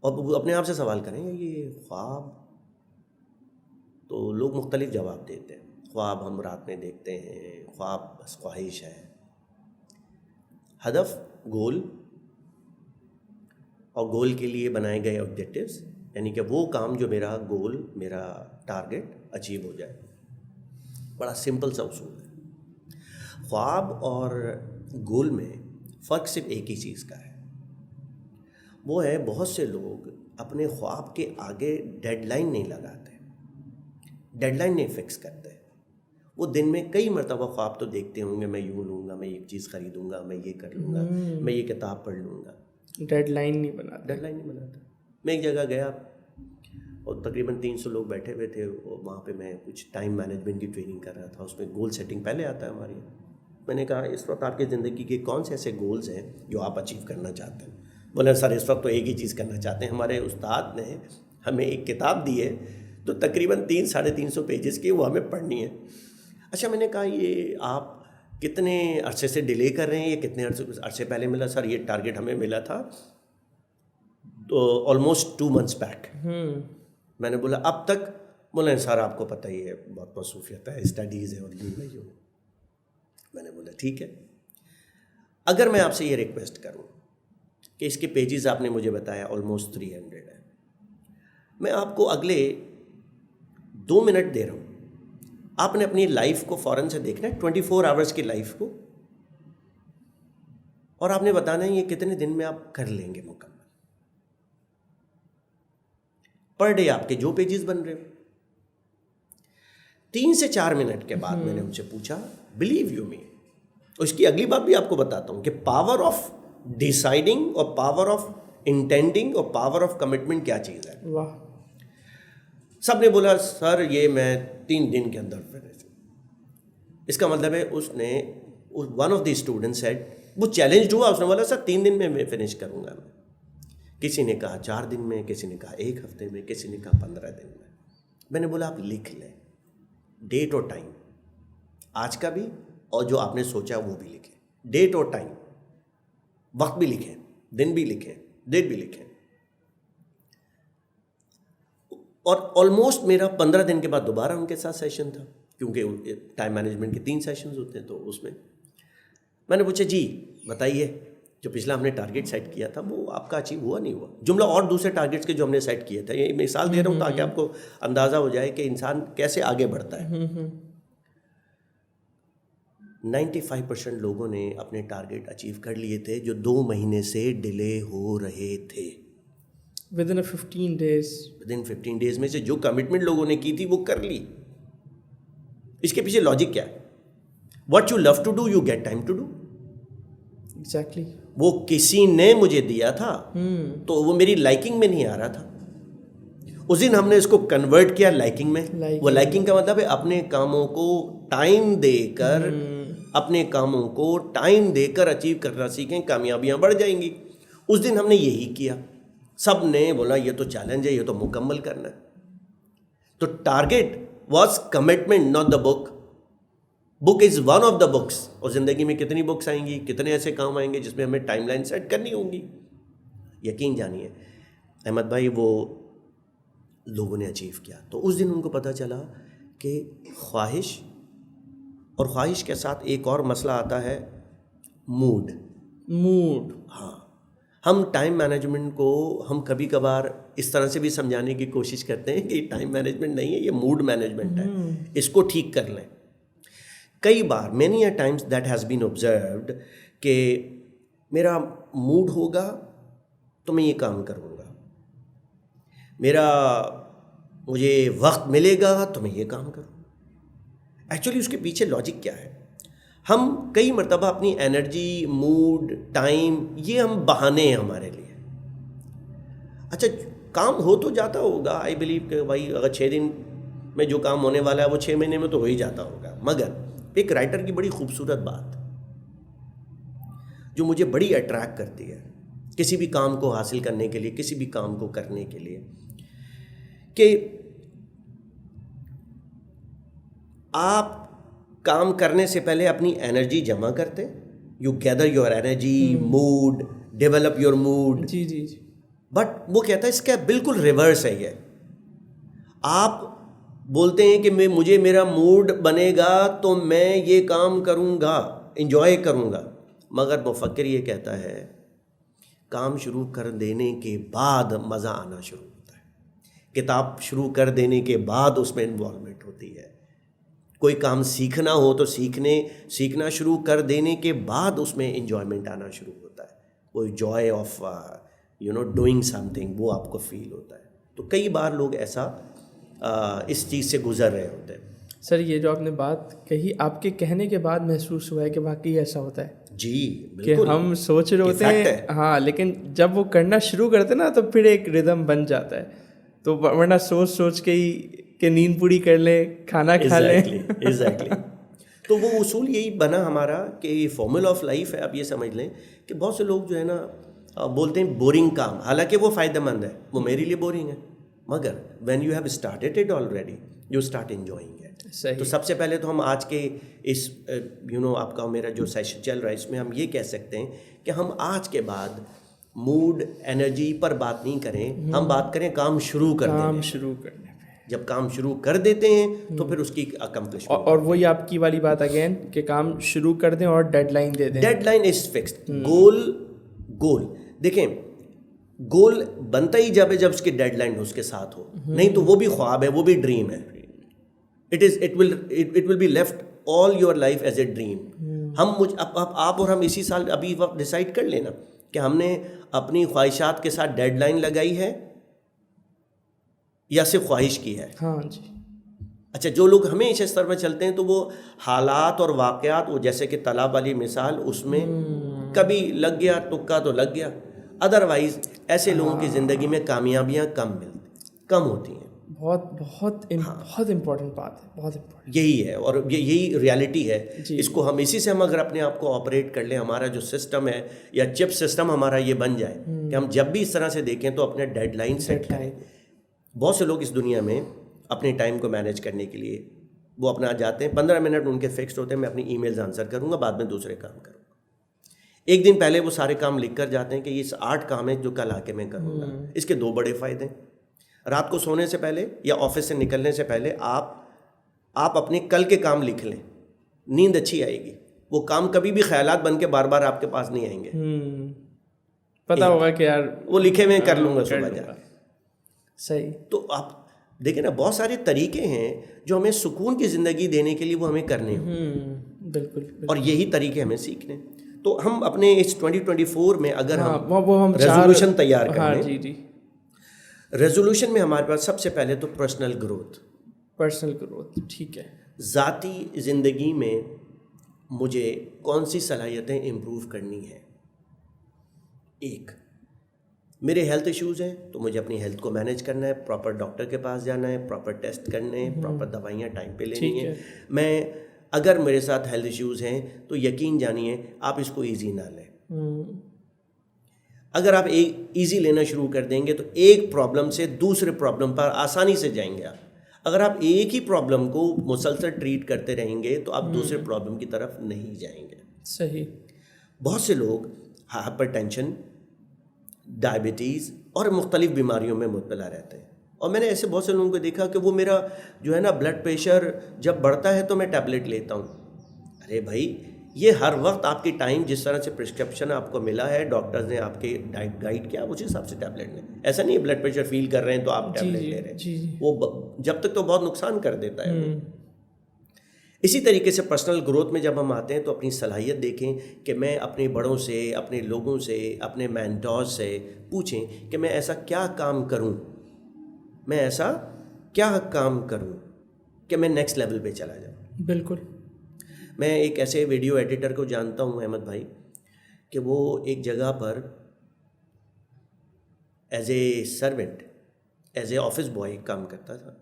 اور اپنے آپ سے سوال کریں یہ خواب. تو لوگ مختلف جواب دیتے ہیں. خواب ہم رات میں دیکھتے ہیں, خواب بس خواہش ہے. ہدف گول, اور گول کے لیے بنائے گئے آبجیکٹیوز, یعنی کہ وہ کام جو میرا گول, میرا ٹارگٹ اچیو ہو جائے. بڑا سمپل سا اصول ہے. خواب اور گول میں فرق صرف ایک ہی چیز کا ہے, وہ ہے بہت سے لوگ اپنے خواب کے آگے ڈیڈ لائن نہیں لگاتے, ڈیڈ لائن نہیں فکس کرتے. وہ دن میں کئی مرتبہ خواب تو دیکھتے ہوں گے, میں یوں لوں گا, میں ایک چیز خریدوں گا, میں یہ کر لوں گا, میں یہ کتاب پڑھ لوں گا. ڈیڈ لائن نہیں بناتا. میں ایک جگہ گیا اور تقریباً 300 لوگ بیٹھے ہوئے تھے, وہاں پہ میں کچھ ٹائم مینجمنٹ کی ٹریننگ کر رہا تھا. اس میں گول سیٹنگ پہلے آتا ہے ہماری. میں نے کہا اس وقت آپ کی زندگی کے کون سے ایسے گولز ہیں جو آپ اچیو کرنا چاہتے ہیں؟ بولے سر اس وقت تو ایک ہی چیز کرنا چاہتے ہیں. ہمارے استاد نے ہمیں ایک کتاب دی ہے تو تقریباً 300-350 پیجز کی, وہ ہمیں پڑھنی ہے. اچھا, میں نے کہا یہ آپ کتنے عرصے سے ڈیلے کر رہے ہیں, یہ کتنے عرصے پہلے ملا؟ سر یہ ٹارگٹ ہمیں ملا تھا تو آلموسٹ 2 months بیک. میں نے بولا اب تک؟ بولے سر آپ کو پتہ ہی ہے بہت مصروفیت ہے, اسٹڈیز ہے اور یوں. میں نے بولا ٹھیک ہے, اگر میں آپ سے یہ ریکویسٹ کروں کہ اس کے پیجز آپ نے مجھے بتایا آلموسٹ 300 ہے, میں آپ کو اگلے 2 منٹ دے رہا ہوں, آپ نے اپنی لائف کو فوراً سے دیکھنا ہے, 24 hours کی لائف کو, اور آپ نے بتانا ہے یہ کتنے دن میں آپ کر لیں گے مکمل. پر ڈے آپ کے جو پیجز بن رہے ہو. 3 سے 4 منٹ کے بعد میں نے ان سے پوچھا, بلیو یو می, اس کی اگلی بات بھی آپ کو بتاتا ہوں کہ پاور آف ڈیسائڈنگ اور پاور آف انٹینڈنگ اور پاور آف کمٹمنٹ کیا چیز ہے. واہ. سب نے بولا سر یہ میں 3 دن کے اندر فنش. اس کا مطلب ہے اس نے, one of the student said, وہ چیلنج ہوا, اس نے بولا سر 3 دن میں فنش کروں گا. کسی نے کہا 4 دن میں, کسی نے کہا 1 ہفتے میں, کسی نے کہا 15 دن میں. میں نے بولا آپ لکھ لیں ڈیٹ اور ٹائم, آج کا بھی اور جو آپ نے سوچا وہ بھی لکھیں. ڈیٹ اور ٹائم, وقت بھی لکھیں, دن بھی لکھیں, ڈیٹ بھی لکھیں. اور آلموسٹ میرا 15 دن کے بعد دوبارہ ان کے ساتھ سیشن تھا, کیونکہ ٹائم مینجمنٹ کے 3 سیشنز ہوتے ہیں. تو اس میں نے پوچھا جی بتائیے جو پچھلا ہم نے ٹارگیٹ سیٹ کیا تھا وہ آپ کا اچیو ہوا نہیں ہوا؟ جملہ اور دوسرے ٹارگیٹس کے جو ہم نے سیٹ کیے تھے, یہ مثال دے رہا ہوں تاکہ آپ کو اندازہ ہو جائے کہ انسان کیسے آگے بڑھتا ہے. 95% لوگوں نے اپنے ٹارگیٹ اچیو کر لیے تھے جو 2 مہینے سے ڈیلے ہو رہے تھے. ودن 15 days. ودن 15 days میں سے جو کمٹمنٹ لوگوں نے کی تھی وہ کر لی. اس کے پیچھے لاجک کیا ہے؟ What you love to do you get time to do. Exactly. وہ کسی نے مجھے دیا تھا تو وہ میری لائکنگ میں نہیں آ رہا تھا. اس دن ہم نے اس کو کنورٹ کیا لائکنگ میں. وہ لائکنگ کا مطلب ہے اپنے کاموں کو ٹائم دے کر اچیو کرنا سیکھیں, کامیابیاں بڑھ جائیں گی. اس دن ہم نے یہی کیا. سب نے بولا یہ تو چیلنج ہے, یہ تو مکمل کرنا ہے. تو target was commitment, not the book. Book is one of the books. اور زندگی میں کتنی بکس آئیں گی, کتنے ایسے کام آئیں گے جس میں ہمیں ٹائم لائن سیٹ کرنی ہوں گی. یقین جانیے احمد بھائی, وہ لوگوں نے اچیو کیا. تو اس دن ان کو پتہ چلا کہ خواہش, اور خواہش کے ساتھ ایک اور مسئلہ آتا ہے, موڈ. ہاں, ہم ٹائم مینجمنٹ کو ہم کبھی کبھار اس طرح سے بھی سمجھانے کی کوشش کرتے ہیں کہ یہ ٹائم مینجمنٹ نہیں ہے, یہ موڈ مینجمنٹ ہے, اس کو ٹھیک کر لیں. کئی بار many a times that has been observed کہ میرا موڈ ہوگا تو میں یہ کام کروں گا, مجھے وقت ملے گا تو میں یہ کام کروں. ایکچولی اس کے پیچھے لاجک کیا ہے؟ ہم کئی مرتبہ اپنی انرجی, موڈ, ٹائم, یہ ہم بہانے ہیں ہمارے لیے. اچھا کام ہو تو جاتا ہوگا, آئی بلیو کہ بھائی اگر 6 دن میں جو کام ہونے والا ہے وہ 6 مہینے میں تو ہو ہی جاتا ہوگا. مگر ایک رائٹر کی بڑی خوبصورت بات جو مجھے بڑی اٹریکٹ کرتی ہے کسی بھی کام کو حاصل کرنے کے لیے, کسی بھی کام کو کرنے کے لیے, کہ آپ کام کرنے سے پہلے اپنی انرجی جمع کرتے, you gather your energy, mood, develop your mood. جی. بٹ وہ کہتا ہے اس کا بالکل ریورس ہے. یہ آپ بولتے ہیں کہ مجھے میرا موڈ بنے گا تو میں یہ کام کروں گا, انجوائے کروں گا. مگر مفکر یہ کہتا ہے کام شروع کر دینے کے بعد مزہ آنا شروع ہوتا ہے. کتاب شروع کر دینے کے بعد اس میں انوالومنٹ ہوتی ہے. کوئی کام سیکھنا ہو تو سیکھنا شروع کر دینے کے بعد اس میں انجوائمنٹ آنا شروع ہوتا ہے. وہ joy of doing some thing وہ آپ کو فیل ہوتا ہے. تو کئی بار لوگ ایسا اس چیز سے گزر رہے ہوتے ہیں. سر یہ جو آپ نے بات کہی, آپ کے کہنے کے بعد محسوس ہوا ہے کہ واقعی ایسا ہوتا ہے. جی کہ ہم سوچ رہے ہوتے ہیں, ہاں, لیکن جب وہ کرنا شروع کرتے نا تو پھر ایک ردم بن جاتا ہے. تو ورنہ سوچ کے ہی کہ نیند پوری کر لیں, کھانا کھا لیں. ایگزیکٹلی. تو وہ اصول یہی بنا ہمارا کہ یہ فارمولا آف لائف ہے. آپ یہ سمجھ لیں کہ بہت سے لوگ جو ہے نا بولتے ہیں بورنگ کام, حالانکہ وہ فائدہ مند ہے, وہ میرے لیے بورنگ ہے. مگر when you have started it already you start enjoying it. تو سب سے پہلے تو ہم آج کے اس آپ کا میرا جو سیشن چل رہا ہے اس میں ہم یہ کہہ سکتے ہیں کہ ہم آج کے بعد موڈ, انرجی پر بات نہیں کریں, ہم بات کریں کام شروع کرنے. جب کام شروع کر دیتے ہیں تو پھر اس کی اکمپلشمنٹ. اور وہی آپ کی والی بات اگین کہ کام شروع کر دیں اور ڈیڈ لائن دے دیں. Deadline is fixed. Goal دیکھیں, گول بنتا ہی جب اس کی ڈیڈ لائن اس کے ساتھ ہو, نہیں تو وہ بھی خواب ہے, وہ بھی ڈریم ہے. it will be left all your life as a dream. آپ اور ہم اسی سال ابھی وقت ڈیسائیڈ کر لینا کہ ہم نے اپنی خواہشات کے ساتھ ڈیڈ لائن لگائی ہے یا صرف خواہش کی ہے. ہاں جی. اچھا, جو لوگ ہمیشہ اس طرح میں چلتے ہیں تو وہ حالات اور واقعات, وہ جیسے کہ تالاب والی مثال, اس میں کبھی لگ گیا تکا تو لگ گیا. ادروائز ایسے لوگوں کی زندگی میں کامیابیاں کم ہوتی ہیں. بہت امپورٹنٹ بات ہے, بہت امپورٹنٹ. یہی ہے اور یہی ریالٹی ہے. اس کو ہم اسی سے ہم اگر اپنے آپ کو آپریٹ کر لیں, ہمارا جو سسٹم ہے یا چپ سسٹم ہمارا یہ بن جائے کہ ہم جب بھی اس طرح سے دیکھیں تو اپنے ڈیڈ لائن سیٹ کریں. بہت سے لوگ اس دنیا میں اپنے ٹائم کو مینیج کرنے کے لیے وہ اپنا جاتے ہیں, 15 منٹ ان کے فکسڈ ہوتے ہیں, میں اپنی ای میلز آنسر کروں گا, بعد میں دوسرے کام کروں گا. ایک دن پہلے وہ سارے کام لکھ کر جاتے ہیں کہ یہ 8 کام ہیں جو کل آ کے میں کروں گا. اس کے 2 بڑے فائدے ہیں. رات کو سونے سے پہلے یا آفس سے نکلنے سے پہلے آپ اپنے کل کے کام لکھ لیں, نیند اچھی آئے گی. وہ کام کبھی بھی خیالات بن کے بار بار آپ کے پاس نہیں آئیں گے. پتا ہوگا کہ یار وہ لکھے ہوئے کر لوں گا صبح جا کے. صحیح. تو آپ دیکھیں نا, بہت سارے طریقے ہیں جو ہمیں سکون کی زندگی دینے کے لیے وہ ہمیں کرنے ہوں. بالکل. اور یہی طریقے ہمیں سیکھنے. تو ہم اپنے اس 2024 میں اگر ہم ریزولوشن تیار کر لیں. جی. ریزولوشن میں ہمارے پاس سب سے پہلے تو پرسنل گروتھ. ٹھیک ہے. ذاتی زندگی میں مجھے کون سی صلاحیتیں امپروو کرنی ہیں, ایک میرے ہیلتھ ایشوز ہیں تو مجھے اپنی ہیلتھ کو مینیج کرنا ہے, پراپر ڈاکٹر کے پاس جانا ہے, پراپر ٹیسٹ کرنے ہیں, پراپر دوائیاں ٹائم پہ لینی ہیں. میں اگر میرے ساتھ ہیلتھ ایشوز ہیں تو یقین جانیے آپ اس کو ایزی نہ لیں. اگر آپ ایزی لینا شروع کر دیں گے تو ایک پرابلم سے دوسرے پرابلم پر آسانی سے جائیں گے آپ. اگر آپ ایک ہی پرابلم کو مسلسل ٹریٹ کرتے رہیں گے تو آپ دوسرے پرابلم کی طرف نہیں جائیں گے. صحیح. بہت سے لوگ ہائپر ٹینشن, ڈائبٹیز اور مختلف بیماریوں میں مبتلا رہتے ہیں, اور میں نے ایسے بہت سے لوگوں کو دیکھا کہ وہ میرا جو ہے نا بلڈ پریشر جب بڑھتا ہے تو میں ٹیبلٹ لیتا ہوں. ارے بھائی یہ ہر وقت آپ کی ٹائم جس طرح سے پرسکرپشن آپ کو ملا ہے, ڈاکٹرز نے آپ کے ڈائٹ گائیڈ کیا, اسی حساب سے ٹیبلٹ لیں. ایسا نہیں ہے بلڈ پریشر فیل کر رہے ہیں تو آپ ٹیبلٹ لے رہے ہیں, وہ جب تک تو بہت نقصان کر دیتا ہے. اسی طریقے سے پرسنل گروتھ میں جب ہم آتے ہیں تو اپنی صلاحیت دیکھیں کہ میں اپنے بڑوں سے, اپنے لوگوں سے, اپنے مینٹورز سے پوچھیں کہ میں ایسا کیا کام کروں, میں ایسا کیا کام کروں کہ میں نیکسٹ لیول پہ چلا جاؤں. بالکل. میں ایک ایسے ویڈیو ایڈیٹر کو جانتا ہوں احمد بھائی کہ وہ ایک جگہ پر as a servant, as a office boy کام کرتا تھا,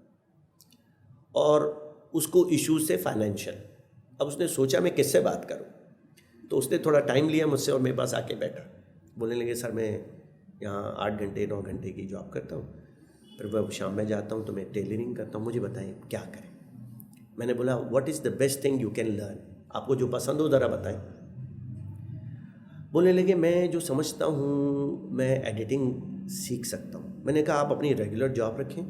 اور اس کو ایشوز سے فائنینشیل. اب اس نے سوچا میں کس سے بات کروں, تو اس نے تھوڑا ٹائم لیا مجھ سے اور میرے پاس آ کے بیٹھا. بولنے لگے سر میں یہاں 8 گھنٹے 9 گھنٹے کی جاب کرتا ہوں, پھر وہ شام میں جاتا ہوں تو میں ٹیلرنگ کرتا ہوں, مجھے بتائیں کیا کریں. میں نے بولا what is the best thing you can learn, آپ کو جو پسند ہو ذرا بتائیں. بولنے لگے میں جو سمجھتا ہوں میں ایڈیٹنگ سیکھ سکتا ہوں. میں نے کہا آپ اپنی ریگولر جاب رکھیں,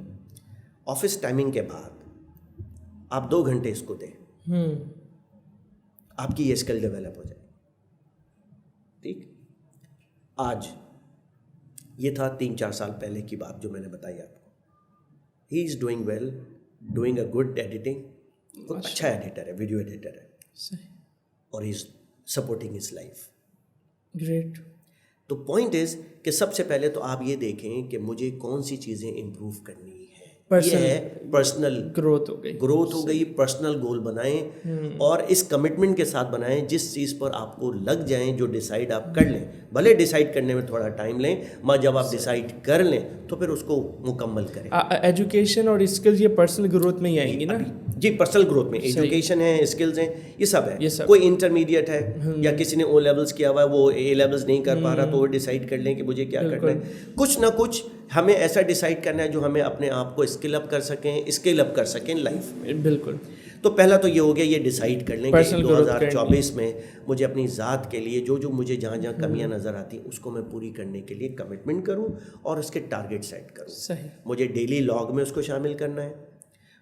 آفس ٹائمنگ کے بعد آپ 2 گھنٹے اس کو دیں, آپ کی یہ اسکل ڈیولپ ہو جائے. ٹھیک. آج یہ تھا 3-4 سال پہلے کی بات جو میں نے بتائی آپ کو. He is doing well, doing a good editing, اچھا ایڈیٹر ہے, ویڈیو ایڈیٹر ہے, اور he is supporting his life. Great. تو پوائنٹ از کہ سب سے پہلے تو آپ یہ دیکھیں کہ مجھے کون سی چیزیں امپروو کرنی ہے. یہ ہے پرسنل گروتھ ہو گئی. پرسنل گول بنائیں اور اس کمٹمنٹ کے ساتھ بنائیں جس چیز پر آپ کو لگ جائیں, جو ڈیسائیڈ آپ کر لیں. بھلے ڈیسائیڈ کرنے میں تھوڑا ٹائم لیں, مگر جب آپ ڈیسائیڈ کر لیں تو پھر اس کو مکمل کریں. ایجوکیشن اور اسکلز یہ پرسنل گروتھ میں ہی آئیں گی نا. جی پرسنل گروتھ میں ایجوکیشن ہے, اسکلز ہیں, یہ سب ہے. کوئی انٹرمیڈیٹ ہے یا کسی نے او لیولز کیا ہوا ہے, وہ اے لیولز نہیں کر پا رہا, تو وہ ڈیسائیڈ کر لیں کہ مجھے کیا کرنا ہے. کچھ نہ کچھ ہمیں ایسا ڈیسائیڈ کرنا ہے جو ہمیں اپنے آپ کو اسکل اپ کر سکیں لائف میں. بالکل. تو پہلا تو یہ ہو گیا, یہ ڈیسائیڈ کر لیں کہ 2024 میں مجھے اپنی ذات کے لیے جو مجھے جہاں جہاں کمیاں نظر آتی ہیں اس کو میں پوری کرنے کے لیے کمٹمنٹ کروں اور اس کے ٹارگیٹ سیٹ کروں. صحیح. مجھے ڈیلی لاگ میں اس کو شامل کرنا ہے,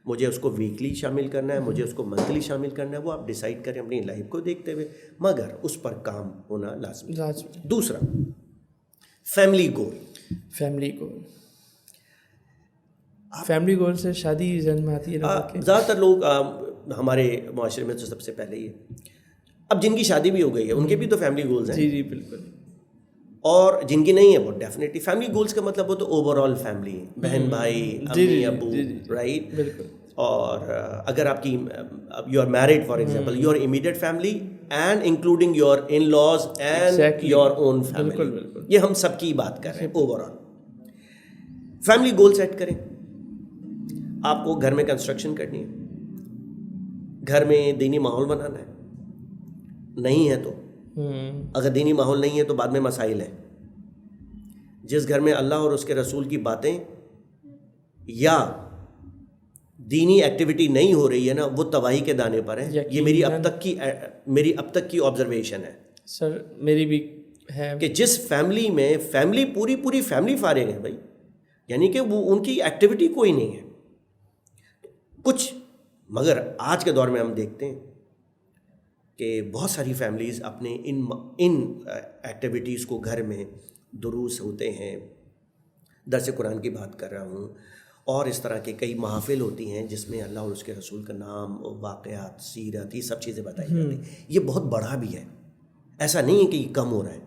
مجھے اس کو ویکلی شامل کرنا ہے, مجھے اس کو منتھلی شامل کرنا ہے. وہ آپ ڈیسائیڈ کریں اپنی لائف کو دیکھتے ہوئے, مگر اس پر کام ہونا لازمی. دوسرا فیملی گول. فیملی گول سے شادی ذہن میں آتی ہے. زیادہ تر لوگ ہمارے معاشرے میں تو سب سے پہلے یہ, اب جن کی شادی بھی ہو گئی ہے ان کے بھی تو فیملی گولز ہیں. جی بالکل. اور جن کی نہیں ہے وہ ڈیفینیٹلی فیملی گولز کا مطلب وہ تو اوور آل فیملی, بہن بھائی, امی ابو, رائٹ. بالکل. اور اگر آپ کی you are married for example, your immediate family and including your in laws and your own family, یہ ہم سب کی بات کر رہے ہیں. Overall family goal set کریں. آپ کو گھر میں کنسٹرکشن کرنی ہے, گھر میں دینی ماحول بنانا ہے, نہیں ہے تو اگر دینی ماحول نہیں ہے تو بعد میں مسائل ہیں. جس گھر میں اللہ اور اس کے رسول کی باتیں یا دینی ایکٹیویٹی نہیں ہو رہی ہے نا, وہ تباہی کے دانے پر ہے. یہ میری اب تک کی آبزرویشن ہے سر, میری بھی ہے, کہ جس فیملی میں فیملی پوری فیملی فارغ ہے بھائی, یعنی کہ وہ ان کی ایکٹیویٹی کوئی نہیں ہے کچھ. مگر آج کے دور میں ہم دیکھتے ہیں کہ بہت ساری فیملیز اپنے ان ایکٹیویٹیز کو گھر میں, دروس ہوتے ہیں, درس قرآن کی بات کر رہا ہوں, اور اس طرح کے کئی محافل ہوتی ہیں جس میں اللہ اور اس کے رسول کا نام, واقعات, سیرت, یہ سب چیزیں بتائی جاتی ہیں. یہ بہت بڑا بھی ہے, ایسا نہیں ہے کہ یہ کم ہو رہا ہے,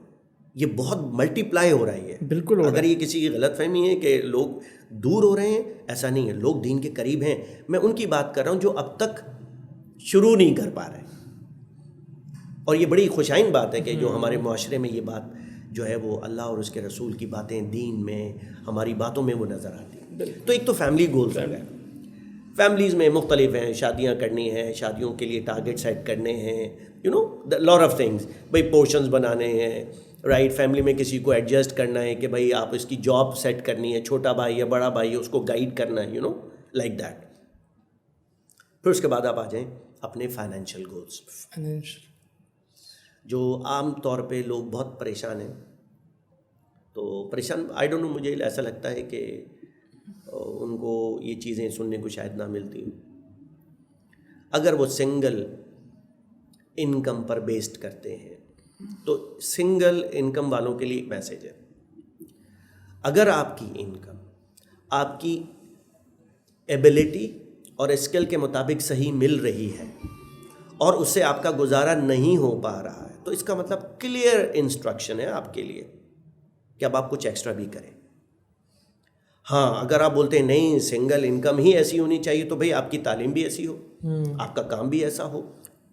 یہ بہت ملٹی پلائی ہو رہا ہے. بالکل. اگر یہ کسی کی غلط فہمی ہے کہ لوگ دور ہو رہے ہیں, ایسا نہیں ہے, لوگ دین کے قریب ہیں. میں ان کی بات کر رہا ہوں جو اب تک شروع نہیں کر پا رہے. اور یہ بڑی خوشائن بات ہے کہ جو ہمارے معاشرے میں یہ بات جو ہے وہ اللہ اور اس کے رسول کی باتیں دین میں ہماری باتوں میں وہ نظر آتی ہیں. تو ایک تو فیملی گولز ہو گئے. فیملیز میں مختلف ہیں, شادیاں کرنی ہیں, شادیوں کے لیے ٹارگیٹ سیٹ کرنے ہیں, لاٹ آف تھنگس, بھائی پورشنز بنانے ہیں, رائٹ. فیملی میں کسی کو ایڈجسٹ کرنا ہے کہ بھائی آپ اس کی جاب سیٹ کرنی ہے, چھوٹا بھائی یا بڑا بھائی ہے اس کو گائیڈ کرنا ہے, لائک دیٹ. پھر اس کے بعد آپ آ جائیں اپنے فائنینشیل گولس, جو عام طور پہ لوگ بہت پریشان ہیں. تو پریشان آئی ڈونٹ نو, مجھے ایسا لگتا ہے کہ ان کو یہ چیزیں سننے کو شاید نہ ملتی ہوں. اگر وہ سنگل انکم پر بیسڈ کرتے ہیں تو سنگل انکم والوں کے لیے ایک میسیج ہے. اگر آپ کی انکم آپ کی ایبلٹی اور اسکل کے مطابق صحیح مل رہی ہے اور اس سے آپ کا گزارا نہیں ہو پا رہا ہے, تو اس کا مطلب کلیئر انسٹرکشن ہے آپ کے لیے کہ اب آپ کچھ ایکسٹرا بھی کریں. ہاں, اگر آپ بولتے ہیں نہیں سنگل انکم ہی ایسی ہونی چاہیے, تو بھئی آپ کی تعلیم بھی ایسی ہو, آپ کا کام بھی ایسا ہو.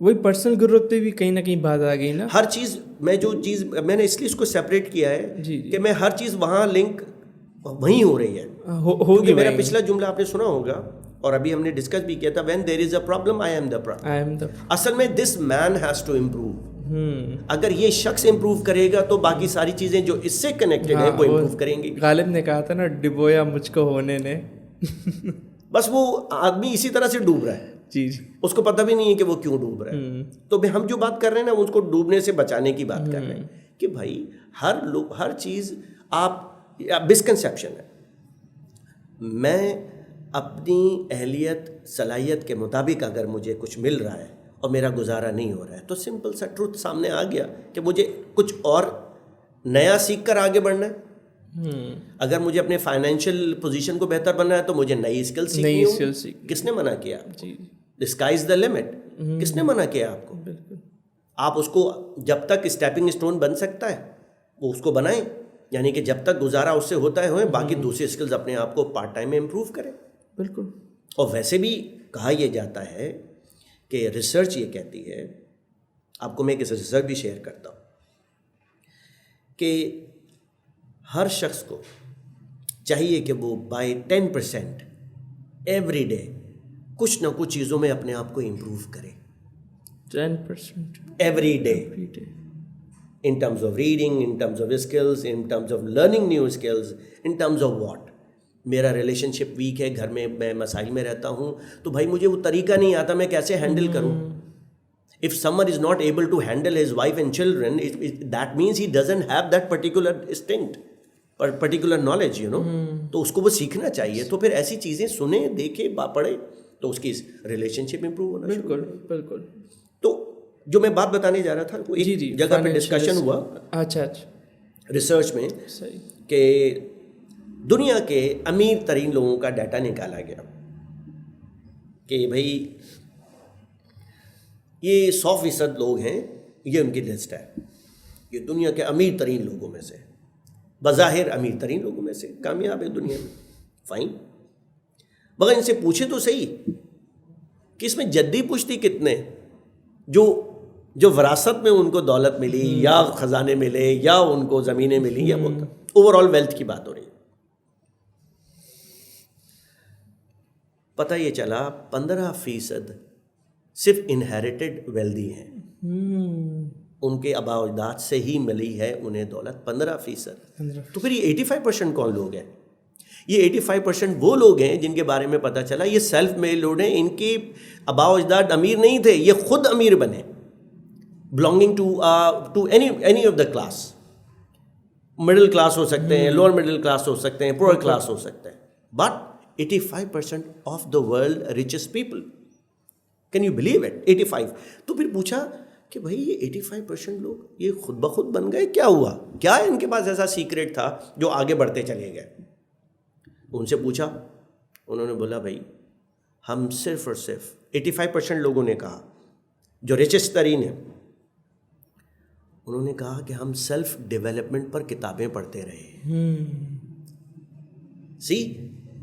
وہی پرسنل گروتھ پہ بھی کہیں نہ کہیں بات آ گئی نا. ہر چیز میں نے اس لیے اس کو سیپریٹ کیا ہے کہ میں ہر چیز وہاں لنک وہیں ہو رہی ہے. کیونکہ میرا پچھلا جملہ آپ نے سنا ہوگا اور ابھی ہم نے ڈسکس بھی کیا تھا, when there is a problem I am the problem. اصل میں دس مین ہیز ٹو امپروو. اگر یہ شخص امپروو کرے گا تو باقی ساری چیزیں جو اس سے کنیکٹڈ ہیں وہ امپروو کریں گی. غالب نے کہا تھا نا, ڈبویا مجھ کو ہونے نے. بس وہ آدمی اسی طرح سے ڈوب رہا ہے, جی, اس کو پتہ بھی نہیں ہے کہ وہ کیوں ڈوب رہا ہے. تو ہم جو بات کر رہے ہیں نا, اس کو ڈوبنے سے بچانے کی بات کر رہے ہیں کہ بھائی ہر چیز آپ مسکنسیپشن ہے. میں اپنی اہلیت صلاحیت کے مطابق اگر مجھے کچھ مل رہا ہے اور میرا گزارا نہیں ہو رہا ہے, تو سمپل سا ٹروتھ سامنے آ گیا کہ مجھے کچھ اور نیا سیکھ کر آگے بڑھنا ہے. اگر مجھے اپنے فائنینشیل پوزیشن کو بہتر بننا ہے تو مجھے نئی اسکل سیکھنی ہوگی. کس نے منع کیا آپ کو؟ دی اسکائی از دا لمٹ. کس نے منع کیا آپ کو؟ آپ اس کو جب تک اسٹیپنگ اسٹون بن سکتا ہے وہ اس کو بنائیں, یعنی کہ جب تک گزارا اس سے ہوتا ہے ہوئے, باقی دوسری اسکلز اپنے آپ کو پارٹ ٹائم میں امپروو کریں. بالکل. اور ویسے بھی کہا یہ جاتا ہے کہ ریسرچ یہ کہتی ہے, آپ کو میں کسی ریسرچ بھی شیئر کرتا ہوں, کہ ہر شخص کو چاہیے کہ وہ بائی 10% ایوری ڈے کچھ نہ کچھ چیزوں میں اپنے آپ کو امپروو کرے. 10% every day, in terms of reading, in terms of skills, in terms of learning new skills, in terms of what. میرا ریلیشن شپ ویک ہے, گھر میں مسائل میں رہتا ہوں, تو بھائی مجھے وہ طریقہ نہیں آتا میں کیسے ہینڈل کروں. If someone is not able to handle his wife and children, that means he doesn't have that particular instinct, particular knowledge, تو اس کو وہ سیکھنا چاہیے. تو پھر ایسی چیزیں سنیں, دیکھیں, پڑھیں, تو اس کی ریلیشن شپ امپروو ہونا. بالکل. تو جو میں بات بتانے جا رہا تھا, وہ ایک جگہ پہ ڈسکشن ہوا اچھا ریسرچ میں, کہ دنیا کے امیر ترین لوگوں کا ڈیٹا نکالا گیا کہ بھائی یہ 100% لوگ ہیں, یہ ان کی لسٹ ہے, یہ دنیا کے امیر ترین لوگوں میں سے, بظاہر امیر ترین لوگوں میں سے, کامیاب ہے دنیا میں, فائن. مگر ان سے پوچھے تو صحیح کہ اس میں جدی پشتی کتنے جو وراثت میں ان کو دولت ملی یا خزانے ملے یا ان کو زمینیں ملی, یا وہ اوور آل ویلتھ کی بات ہو رہی ہے. پتہ یہ چلا 15% صرف انہیریٹڈ ویلدی ہیں, ان کے آباء و اجداد سے ہی ملی ہے انہیں دولت 15%. تو پھر یہ 85% کون لوگ ہیں؟ یہ 85% وہ لوگ ہیں جن کے بارے میں پتہ چلا یہ سیلف میڈ لوڈ ہیں, ان کے آباء و اجداد امیر نہیں تھے, یہ خود امیر بنے, belonging to any of the class. Middle class ہو سکتے ہیں, لوور مڈل کلاس ہو سکتے ہیں, پور کلاس ہو سکتے ہیں, but 85% of the world richest people. Can you believe it? 85. تو پھر پوچھا کہ بھائی یہ 85% لوگ یہ خود بخود بن گئے, کیا ہوا, کیا ان کے پاس ایسا سیکریٹ تھا جو آگے بڑھتے چلے گئے؟ ان سے پوچھا, انہوں نے بولا بھائی ہم صرف اور صرف 85% لوگوں نے کہا جو ریچسٹ ترین ہیں, انہوں نے کہا کہ ہم سیلف ڈیولپمنٹ پر کتابیں پڑھتے رہے.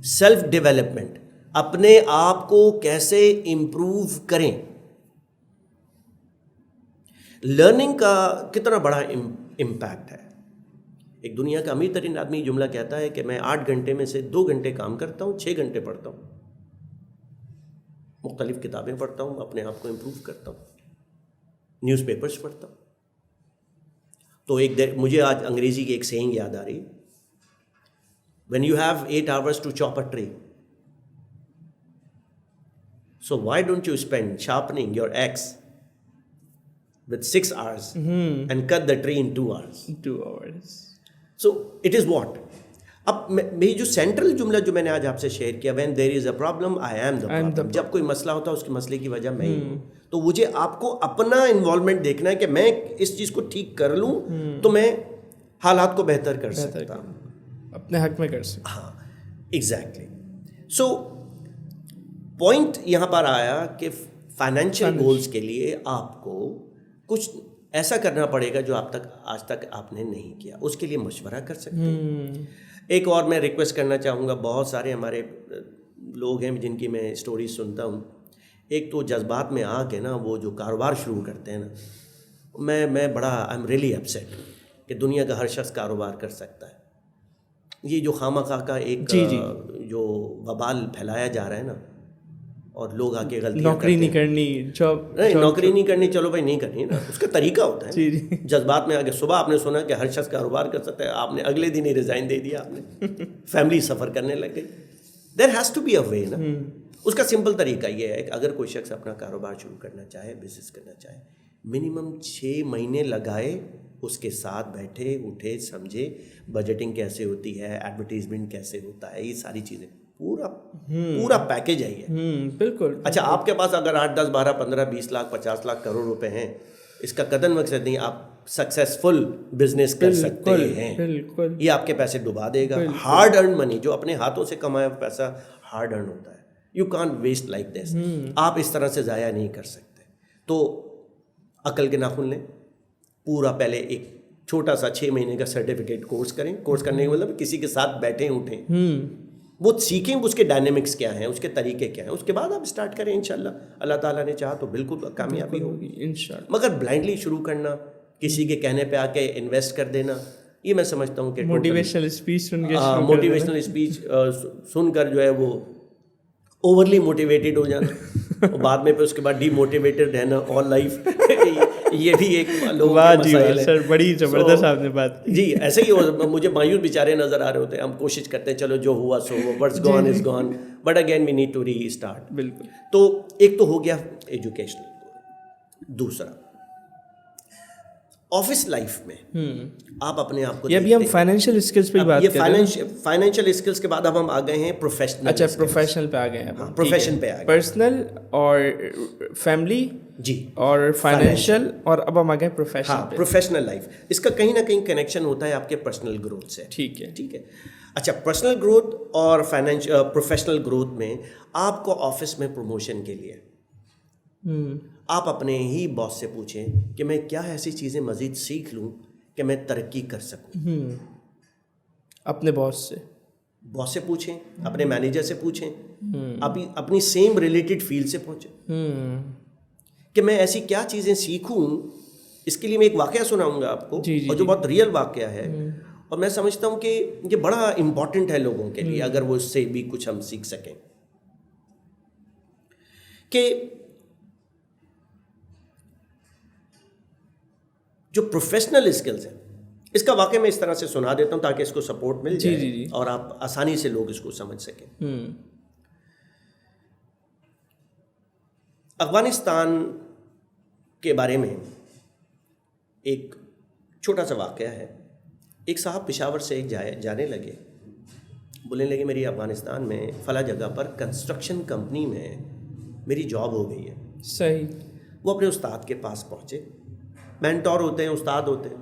سیلف ڈیولپمنٹ, اپنے آپ کو کیسے امپروو کریں. لرننگ کا کتنا بڑا امپیکٹ ہے. ایک دنیا کا امیر ترین آدمی جملہ کہتا ہے کہ میں 8 گھنٹے میں سے 2 گھنٹے کام کرتا ہوں، 6 گھنٹے پڑھتا ہوں، مختلف کتابیں پڑھتا ہوں، اپنے آپ کو امپروو کرتا ہوں، نیوز پیپرز پڑھتا ہوں. تو مجھے آج انگریزی کی ایک سیئنگ یاد آ رہی ہے، when you have 8 hours to chop a tree, so why don't you spend sharpening your axe with 6 hours and cut the tree in 2 hours? 2 hours. So it is what? اب میری جو سینٹرل جملہ جو میں نے آج آپ سے شیئر کیا، when there is a problem I am the problem. جب کوئی مسئلہ ہوتا ہے اس کے مسئلے کی وجہ میں ہی ہوں. تو مجھے آپ کو اپنا انوالومنٹ دیکھنا ہے کہ میں اس چیز کو ٹھیک کر لوں تو میں حالات کو بہتر کر سکتا ہوں، اپنے حق میں کر سکتا. ہاں ایگزیکٹلی. سو پوائنٹ یہاں پر آیا کہ فائنینشیل گولز کے لیے آپ کو کچھ ایسا کرنا پڑے گا جو آج تک آپ نے نہیں کیا، اس کے لیے مشورہ کر سکتے ہیں. ایک اور میں ریکویسٹ کرنا چاہوں گا، بہت سارے ہمارے لوگ ہیں جن کی میں اسٹوریز سنتا ہوں، ایک تو جذبات میں آ کے نا وہ جو کاروبار شروع کرتے ہیں نا، میں بڑا آئی ایم ریئلی اپسیٹ کہ دنیا کا ہر شخص کاروبار کر سکتا ہے. یہ جو خواہ کا ایک جو وبال پھیلایا جا رہا ہے نا، اور لوگ آ کے غلطیاں نوکری نہیں کرنی، نوکری نہیں کرنی، چلو بھائی نہیں کرنی نا، اس کا طریقہ ہوتا ہے. جذبات میں آگے صبح آپ نے سنا کہ ہر شخص کاروبار کر سکتا ہے، آپ نے اگلے دن ہی ریزائن دے دیا، آپ نے فیملی سفر کرنے لگ گئی. دیر ہیز ٹو بی اے وے نا. اس کا سمپل طریقہ یہ ہے کہ اگر کوئی شخص اپنا کاروبار شروع کرنا چاہے، بزنس کرنا چاہے، منیمم 6 مہینے لگائے، اس کے ساتھ بیٹھے اٹھے سمجھے بجٹنگ کیسے ہوتی ہے، ایڈورٹیزمنٹ کیسے ہوتا ہے، یہ ساری چیزیں پورا پیکیج ہے یہ. بالکل. اچھا آپ کے پاس اگر 8 10 12 15 20 لاکھ 50 لاکھ کروڑ روپے ہیں، اس کا قدر مقصد نہیں آپ سکسیسفل بزنس کر سکتے ہیں. بالکل. یہ آپ کے پیسے ڈبا دے گا. ہارڈ ارن منی، جو اپنے ہاتھوں سے کمایا ہوا پیسہ ہارڈ ارن ہوتا ہے. You can't waste like this. آپ اس طرح سے ضائع نہیں کر سکتے. تو عقل کے ناخن لیں، پورا پہلے ایک چھوٹا سا 6 مہینے کا سرٹیفکیٹ کورس کریں. کورس کرنے کا مطلب کسی کے ساتھ بیٹھیں اٹھیں، وہ سیکھیں اس کے ڈائنامکس کیا ہیں، اس کے طریقے کیا ہیں، اس کے بعد آپ اسٹارٹ کریں. انشاءاللہ اللہ تعالیٰ نے چاہا تو بالکل کامیابی ہوگی انشاءاللہ. مگر بلائنڈلی شروع کرنا، کسی کے کہنے پہ آ کے انویسٹ کر دینا، یہ میں سمجھتا ہوں کہ موٹیویشنل اسپیچ سن کر جو ہے وہ اوورلی موٹیویٹیڈ ہو جانا، اور بعد میں پھر اس کے بعد ڈی موٹیویٹیڈ رہنا آل لائف. یہ بھی ایک لوگوں کے مسائل ہے. سر بڑی زبردست آپ نے بات کی. جی ایسے ہی مجھے مایوس بیچارے نظر آ رہے ہوتے ہیں. ہم کوشش کرتے ہیں چلو جو ہوا سو ہوا، what's gone is gone, but again we need to restart. بالکل. تو ایک تو ہو گیا ایجوکیشنل. دوسرا آفس لائف میں آپ اپنے آپ کو، یہ ابھی ہم فائنینشیل اسکلس پہ بات کر رہے ہیں. فائنینشیل اسکلس کے بعد اب ہم آ گئے ہیں پروفیشنل. اچھا پروفیشنل پہ آ گئے ہیں. پروفیشن پہ آ گئے، پرسنل اور فیملی جی اور فائنینشیل، اور اب ہم آ گئے پروفیشنل. ہاں پروفیشنل لائف، اس کا کہیں نہ کہیں کنیکشن ہوتا ہے آپ کے پرسنل گروتھ سے. ٹھیک ہے. ٹھیک ہے. اچھا پرسنل گروتھ اور پروفیشنل گروتھ میں آپ کو آفس میں پروموشن کے لیے آپ اپنے ہی باس سے پوچھیں کہ میں کیا ایسی چیزیں مزید سیکھ لوں کہ میں ترقی کر سکوں. اپنے باس سے پوچھیں، اپنے مینیجر سے پوچھیں، اپنی سیم ریلیٹڈ فیلڈ سے پوچھیں کہ میں ایسی کیا چیزیں سیکھوں. اس کے لیے میں ایک واقعہ سناؤں گا آپ کو، اور جو بہت ریئل واقعہ ہے، اور میں سمجھتا ہوں کہ یہ بڑا امپورٹنٹ ہے لوگوں کے لیے اگر وہ اس سے بھی کچھ ہم سیکھ سکیں. کہ جو پروفیشنل اسکلز ہیں، اس کا واقعہ میں اس طرح سے سنا دیتا ہوں تاکہ اس کو سپورٹ مل جائے اور آپ آسانی سے لوگ اس کو سمجھ سکیں. افغانستان کے بارے میں ایک چھوٹا سا واقعہ ہے. ایک صاحب پشاور سے جانے لگے، بولنے لگے میری افغانستان میں فلاں جگہ پر کنسٹرکشن کمپنی میں میری جاب ہو گئی ہے. صحیح. وہ اپنے استاد کے پاس پہنچے، مینٹور ہوتے ہیں، استاد ہوتے ہیں،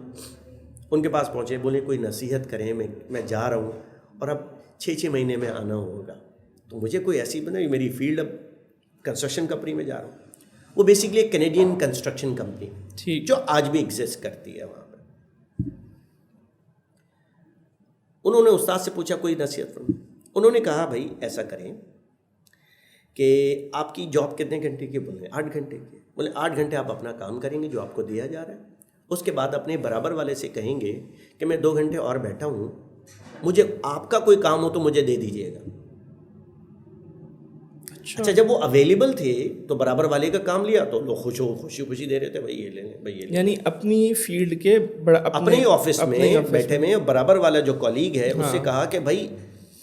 ان کے پاس پہنچے، بولے کوئی نصیحت کریں، میں جا رہا ہوں اور اب 6 مہینے میں آنا ہوگا، تو مجھے کوئی ایسی میری فیلڈ اب کنسٹرکشن کمپنی میں جا رہا ہوں. وہ بیسکلی ایک کینیڈین کنسٹرکشن کمپنی جو آج بھی ایگزسٹ کرتی ہے وہاں پہ. انہوں نے استاد سے پوچھا کوئی نصیحت فرمائیں. انہوں نے کہا بھائی ایسا کریں کہ آپ کی جاب کتنے گھنٹے کی؟ بولے 8 گھنٹے کی. بولے 8 گھنٹے آپ اپنا کام کریں گے جو آپ کو دیا جا رہا ہے، اس کے بعد اپنے برابر والے سے کہیں گے کہ میں 2 گھنٹے اور بیٹھا ہوں, مجھے آپ کا کوئی کام ہو تو مجھے دے دیجیے گا. اچھا جب وہ اویلیبل تھے تو برابر والے کا کام لیا تو لوگ خوشی دے رہے تھے, بھائی یہ لے لیں, بھائی یہ لیں. یعنی اپنی فیلڈ کے اپنے ہی آفس میں بیٹھے میں برابر والا جو کولیگ ہے اس سے کہا کہ بھائی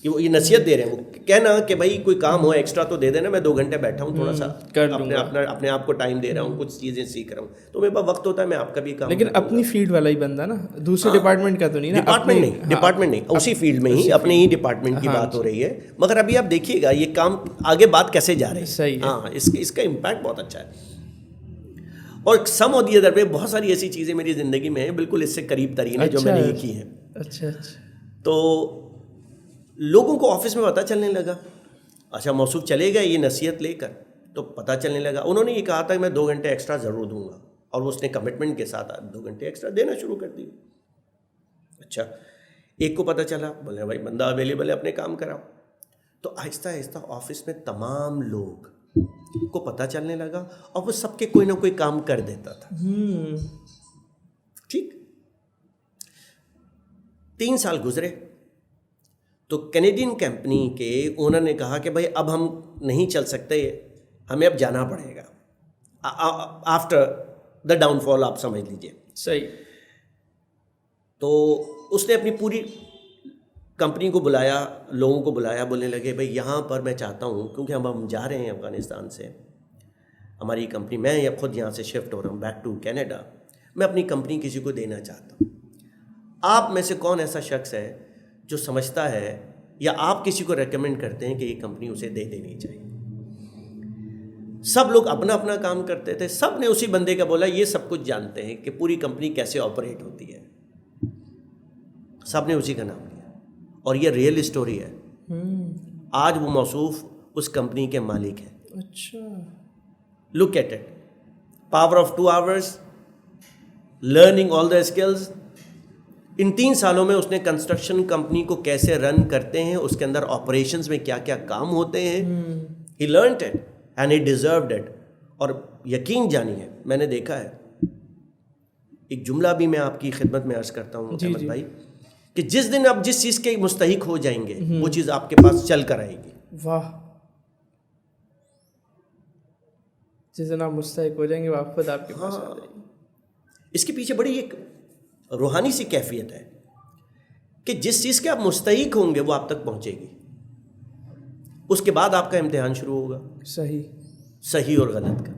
یہ نصیحت دے رہے ہیں, وہ کہنا کہ بھائی کوئی کام ہو ایکسٹرا تو دے دینا, میں 2 گھنٹے بیٹھا ہوں, تھوڑا سا اپنے آپ کو ٹائم دے رہا ہوں, کچھ چیزیں سیکھ رہا ہوں, تو میرے پاس وقت ہوتا ہے میں آپ کا بھی کام. لیکن اپنی فیلڈ والا ہی بندہ نا, دوسرے ڈپارٹمنٹ کا تو نہیں نا. ڈپارٹمنٹ نہیں, اسی فیلڈ میں ہی اپنے ہی ڈپارٹمنٹ کی بات ہو رہی ہے. مگر ابھی آپ دیکھیے گا یہ کام آگے بات کیسے جا رہی ہے. صحیح ہے. ہاں اس کا امپیکٹ بہت اچھا ہے. اور سم آف دی ادر پہ بہت ساری ایسی چیزیں میری زندگی میں ہیں بالکل اس سے قریب ترین ہے جو میں نے یہ کی ہیں. اچھا تو لوگوں کو آفس میں پتہ چلنے لگا, اچھا موصوف چلے گا یہ نصیحت لے کر, تو پتہ چلنے لگا. انہوں نے یہ کہا تھا کہ میں 2 گھنٹے ایکسٹرا ضرور دوں گا, اور اس نے کمٹمنٹ کے ساتھ 2 گھنٹے ایکسٹرا دینا شروع کر دی. اچھا ایک کو پتہ چلا, بولے بھائی بندہ اویلیبل ہے اپنے کام کراؤ. تو آہستہ آہستہ آفس میں تمام لوگ کو پتہ چلنے لگا, اور وہ سب کے کوئی نہ کوئی کام کر دیتا تھا. ٹھیک 3 سال گزرے تو کینیڈین کمپنی کے اونر نے کہا کہ بھائی اب ہم نہیں چل سکتے, ہمیں اب جانا پڑے گا. آفٹر دا ڈاؤن فال آپ سمجھ لیجیے. صحیح. تو اس نے اپنی پوری کمپنی کو بلایا, لوگوں کو بلایا, بولنے لگے بھائی یہاں پر میں چاہتا ہوں, کیونکہ ہم جا رہے ہیں افغانستان سے, ہماری کمپنی, میں خود یہاں سے شفٹ ہو رہا ہوں بیک ٹو کینیڈا, میں اپنی کمپنی کسی کو دینا چاہتا ہوں. آپ میں سے کون ایسا شخص ہے جو سمجھتا ہے یا آپ کسی کو ریکمینڈ کرتے ہیں کہ یہ کمپنی اسے دے دینی چاہیے؟ سب لوگ اپنا اپنا کام کرتے تھے. سب نے اسی بندے کا بولا, یہ سب کچھ جانتے ہیں کہ پوری کمپنی کیسے آپریٹ ہوتی ہے. سب نے اسی کا نام لیا, اور یہ ریئل اسٹوری ہے. آج وہ موصوف اس کمپنی کے مالک ہیں. اچھا look at it, power of 2 hours, learning all the skills. ان 3 سالوں میں اس نے کنسٹرکشن کمپنی کو کیسے رن کرتے ہیں, اس کے اندر آپریشنز میں کیا کیا کام ہوتے ہیں, he learned it and he deserved it. اور یقین جانیے میں نے دیکھا ہے, ایک جملہ بھی میں آپ کی خدمت میں عرض کرتا ہوں احمد بھائی, کہ جس دن آپ جس چیز کے مستحق ہو جائیں گے وہ چیز آپ کے پاس چل کر آئے گی. واہ, جس دن آپ مستحق ہو جائیں گے وہ آپ خود آپ کے پاس آ جائے گی. اس کے پیچھے بڑی ایک روحانی سی کیفیت ہے کہ جس چیز کے آپ مستحق ہوں گے وہ آپ تک پہنچے گی. اس کے بعد آپ کا امتحان شروع ہوگا, صحیح اور غلط کا.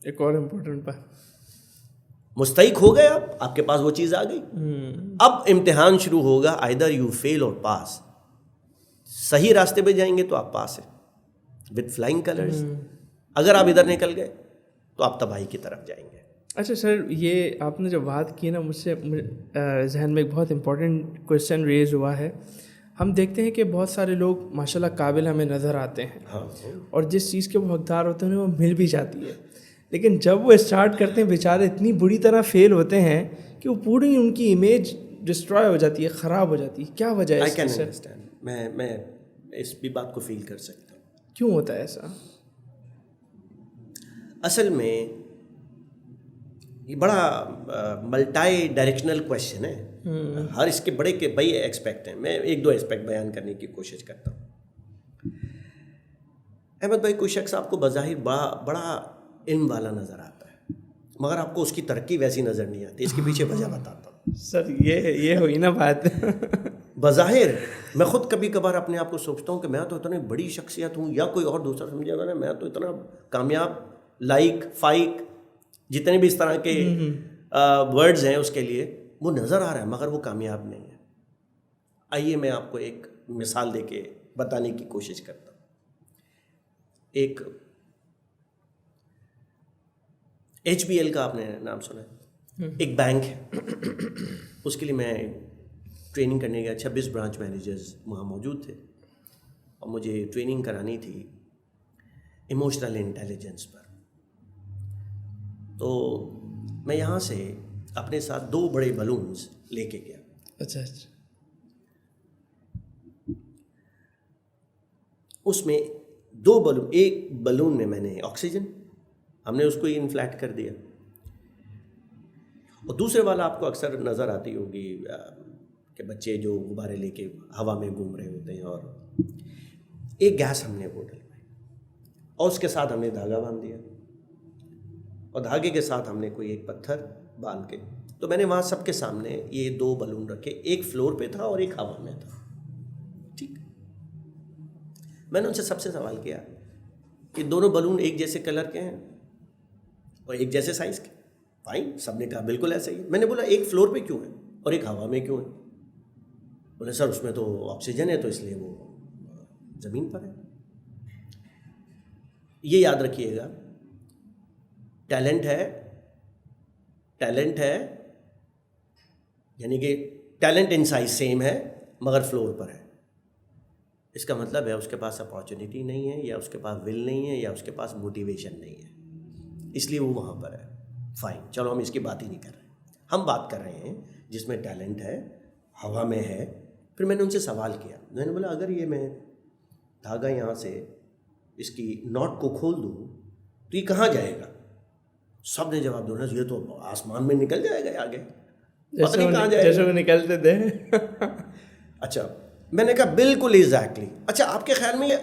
ایک اور امپورٹنٹ بات, مستحق ہو گئے آپ کے پاس وہ چیز آ گئی. اب امتحان شروع ہوگا, آئدر یو فیل اور پاس. صحیح راستے پہ جائیں گے تو آپ پاس ہیں وتھ فلائنگ کلرز. اگر آپ ادھر نکل گئے تو آپ تباہی کی طرف جائیں گے. اچھا سر, یہ آپ نے جو بات کی نا, مجھ سے ذہن میں ایک بہت امپورٹنٹ کویشچن ریز ہوا ہے. ہم دیکھتے ہیں کہ بہت سارے لوگ ماشاء اللہ قابل ہمیں نظر آتے ہیں, اور جس چیز کے وہ حقدار ہوتے ہیں وہ مل بھی جاتی ہے, لیکن جب وہ اسٹارٹ کرتے ہیں بیچارے اتنی بری طرح فیل ہوتے ہیں کہ وہ پوری ان کی امیج ڈسٹرائے ہو جاتی ہے, خراب ہو جاتی ہے. کیا وجہ ہے اس کی سر؟ میں اس بھی بات کو فیل کر سکتا ہوں. کیوں ہوتا ہے ایسا؟ اصل میں یہ بڑا ملٹائی ڈائریکشنل کویشچن ہے. ہر اس کے بڑے بڑے ایسپیکٹ ہیں. میں 1-2 ایسپیکٹ بیان کرنے کی کوشش کرتا ہوں. احمد بھائی, کوئی شخص آپ کو بظاہر بڑا علم والا نظر آتا ہے, مگر آپ کو اس کی ترقی ویسی نظر نہیں آتی. اس کے پیچھے وجہ بتاتا ہوں. سر یہ ہوئی نا بات. بظاہر میں خود کبھی کبھار اپنے آپ کو سوچتا ہوں کہ میں تو اتنی بڑی شخصیت ہوں, یا کوئی اور دوسرا سمجھے گا نا, میں تو اتنا کامیاب, لائک فائق, جتنے بھی اس طرح کے ورڈز ہیں اس کے لیے, وہ نظر آ رہا ہے مگر وہ کامیاب نہیں ہے. آئیے میں آپ کو ایک مثال دے کے بتانے کی کوشش کرتا ہوں. ایک HBL کا آپ نے نام سنا ہے, ایک بینک ہے. اس کے لیے میں ٹریننگ کرنے گیا. 26 برانچ مینیجرز وہاں موجود تھے, اور مجھے ٹریننگ کرانی تھی ایموشنل انٹیلیجنس پر. تو میں یہاں سے اپنے ساتھ 2 بڑے بلونز لے کے گیا. اچھا. اس میں 2 بلون, ایک بلون میں میں نے آکسیجن ہم نے اس کو ہی انفلیٹ کر دیا. اور دوسرے والا آپ کو اکثر نظر آتی ہوگی کہ بچے جو غبارے لے کے ہوا میں گھوم رہے ہوتے ہیں, اور ایک گیس ہم نے وہ ڈلوائی اور اس کے ساتھ ہم نے دھاگا باندھ دیا, اور دھاگے کے ساتھ ہم نے کوئی ایک پتھر باندھ کے, تو میں نے وہاں سب کے سامنے یہ 2 بلون رکھے, ایک فلور پہ تھا اور ایک ہوا میں تھا. ٹھیک, میں نے ان سے سب سے سوال کیا کہ دونوں بلون ایک جیسے کلر کے ہیں اور ایک جیسے سائز کے؟ فائن, سب نے کہا بالکل ایسا ہی. میں نے بولا ایک فلور پہ کیوں ہے اور ایک ہوا میں کیوں ہے؟ بولے سر اس میں تو آکسیجن ہے تو اس لیے وہ زمین پر ہے. یہ یاد رکھیے گا, ٹیلنٹ ہے یعنی کہ ٹیلنٹ ان سائز سیم ہے مگر فلور پر ہے. اس کا مطلب ہے اس کے پاس اپارچونیٹی نہیں ہے, یا اس کے پاس ول نہیں ہے, یا اس کے پاس موٹیویشن نہیں ہے, اس لیے وہ وہاں پر ہے. فائن, چلو ہم اس کی بات ہی نہیں کر رہے, ہم بات کر رہے ہیں جس میں ٹیلنٹ ہے, ہوا میں ہے. پھر میں نے ان سے سوال کیا, میں نے بولا اگر یہ میں دھاگا یہاں سے اس کی ناٹ کو کھول دوں تو یہ کہاں جائے گا؟ سب نے جواب دیا یہ تو آسمان میں نکل جائے گا آگے, پتہ نہیں کہاں جائے گا. جیسے وہ نکلتے تھے. اچھا, میں نے کہا بالکل ایگزیکٹلی. اچھا آپ کے خیال میں یہ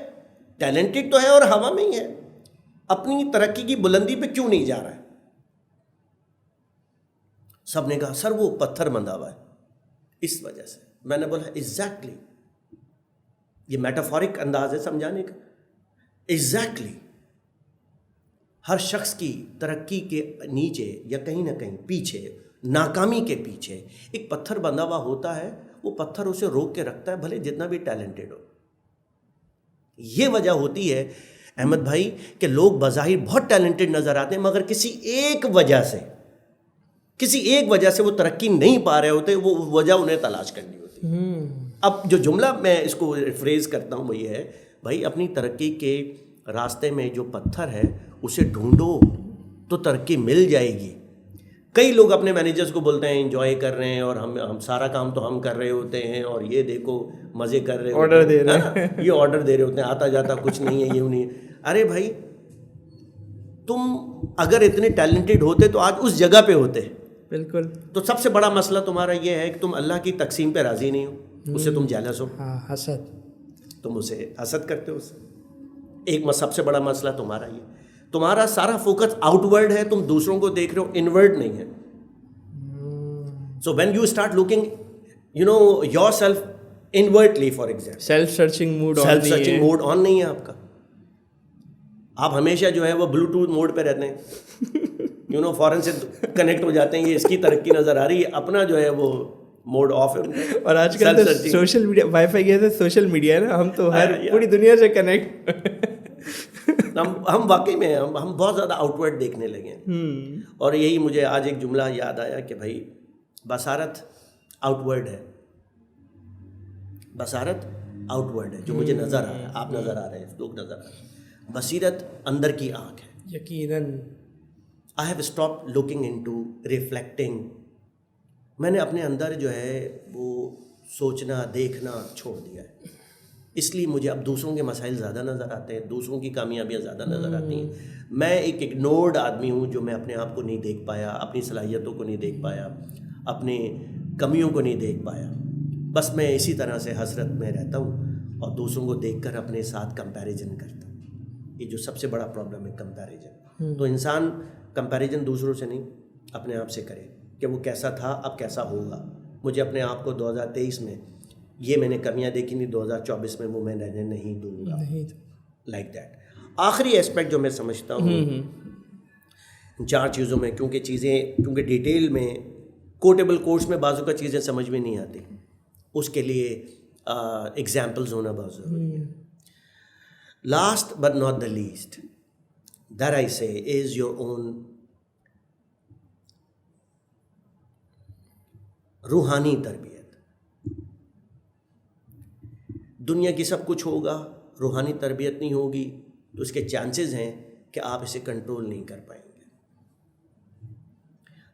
ٹیلنٹڈ تو ہے اور ہوا میں ہی ہے, اپنی ترقی کی بلندی پہ کیوں نہیں جا رہا ہے؟ سب نے کہا سر وہ پتھر بندھا ہوا ہے اس وجہ سے. میں نے بولا ایگزیکٹلی, یہ میٹافورک انداز ہے سمجھانے کا. ایگزیکٹلی ہر شخص کی ترقی کے نیچے یا کہیں نہ کہیں پیچھے, ناکامی کے پیچھے ایک پتھر بندھا ہوا ہوتا ہے. وہ پتھر اسے روک کے رکھتا ہے بھلے جتنا بھی ٹیلنٹڈ ہو. یہ وجہ ہوتی ہے احمد بھائی کہ لوگ بظاہر بہت ٹیلنٹڈ نظر آتے ہیں مگر کسی ایک وجہ سے وہ ترقی نہیں پا رہے ہوتے, وہ وجہ انہیں تلاش کرنی ہوتی. اب جو جملہ میں اس کو فریز کرتا ہوں وہ یہ ہے, بھائی اپنی ترقی کے راستے میں جو پتھر ہے اسے ڈھونڈو تو ترقی مل جائے گی. کئی لوگ اپنے مینیجرز کو بولتے ہیں انجوائے کر رہے ہیں اور ہم سارا کام تو ہم کر رہے ہوتے ہیں, اور یہ دیکھو مزے کر رہے آرڈر دے رہے ہیں, یہ آرڈر دے رہے ہوتے ہیں, آتا جاتا کچھ نہیں ہے, یہ نہیں. ارے بھائی تم اگر اتنے ٹیلنٹڈ ہوتے تو آج اس جگہ پہ ہوتے. بالکل. تو سب سے بڑا مسئلہ تمہارا یہ ہے کہ تم اللہ کی تقسیم پہ راضی نہیں ہو, اس سے تم جیلس ہو, حسد, تم اسے حسد کرتے ہو. ایک سب سے بڑا مسئلہ تمہارا یہ, تمہارا سارا فوکس آؤٹ ورڈ ہے, تم دوسروں کو دیکھ رہے ہو, انورڈ نہیں ہے. So when you start looking yourself inwardly, for example self searching mode on نہیں ہے آپ کا. آپ ہمیشہ جو ہے وہ بلوٹوتھ موڈ پہ رہتے ہیں, فورن سے کنیکٹ ہو جاتے ہیں, یہ اس کی ترقی نظر آ رہی ہے, اپنا جو ہے وہ موڈ آف ہے. اور آج کل سوشل میڈیا, وائی فائی یہ سوشل میڈیا ہے نا, ہم تو ہر پوری دنیا سے کنیکٹ. ہم واقعی میں ہم بہت زیادہ آؤٹ ورڈ دیکھنے لگے ہیں. اور یہی مجھے آج ایک جملہ یاد آیا کہ بھائی بصارت آؤٹ ورڈ ہے, بصارت آؤٹ ورڈ ہے, جو مجھے نظر آ رہا ہے, آپ نظر آ رہے ہیں, لوگ نظر آ رہے ہیں. بصیرت اندر کی آنکھ ہے. یقیناً. I have stopped looking into reflecting. میں نے اپنے اندر جو ہے وہ سوچنا دیکھنا چھوڑ دیا ہے, اس لیے مجھے اب دوسروں کے مسائل زیادہ نظر آتے ہیں, دوسروں کی کامیابیاں زیادہ نظر آتی ہیں. میں ایک اگنورڈ آدمی ہوں جو میں اپنے آپ کو نہیں دیکھ پایا, اپنی صلاحیتوں کو نہیں دیکھ پایا, اپنی کمیوں کو نہیں دیکھ پایا. بس میں اسی طرح سے حسرت میں رہتا ہوں اور دوسروں کو دیکھ کر اپنے ساتھ کمپیریزن کرتا ہوں. یہ جو سب سے بڑا پرابلم ہے کمپیریزن. تو انسان کمپیریزن دوسروں سے نہیں اپنے آپ سے کرے کہ وہ کیسا تھا اب کیسا ہوگا. مجھے اپنے آپ کو 2023 میں یہ میں نے کمیاں دیکھی نہیں, 2024 میں وہ میں رہنے نہیں دوں گا, لائک دیٹ. آخری اسپیکٹ جو میں سمجھتا ہوں 4 چیزوں میں, کیونکہ ڈیٹیل میں کوٹیبل کورس میں بازو کا چیزیں سمجھ میں نہیں آتی, اس کے لیے ایگزامپلز ہونا بہت ضروری ہے. Last but not the least that I say is your own روحانی تربیت. دنیا کی سب کچھ ہوگا, روحانی تربیت نہیں ہوگی تو اس کے چانسز ہیں کہ آپ اسے کنٹرول نہیں کر پائیں گے.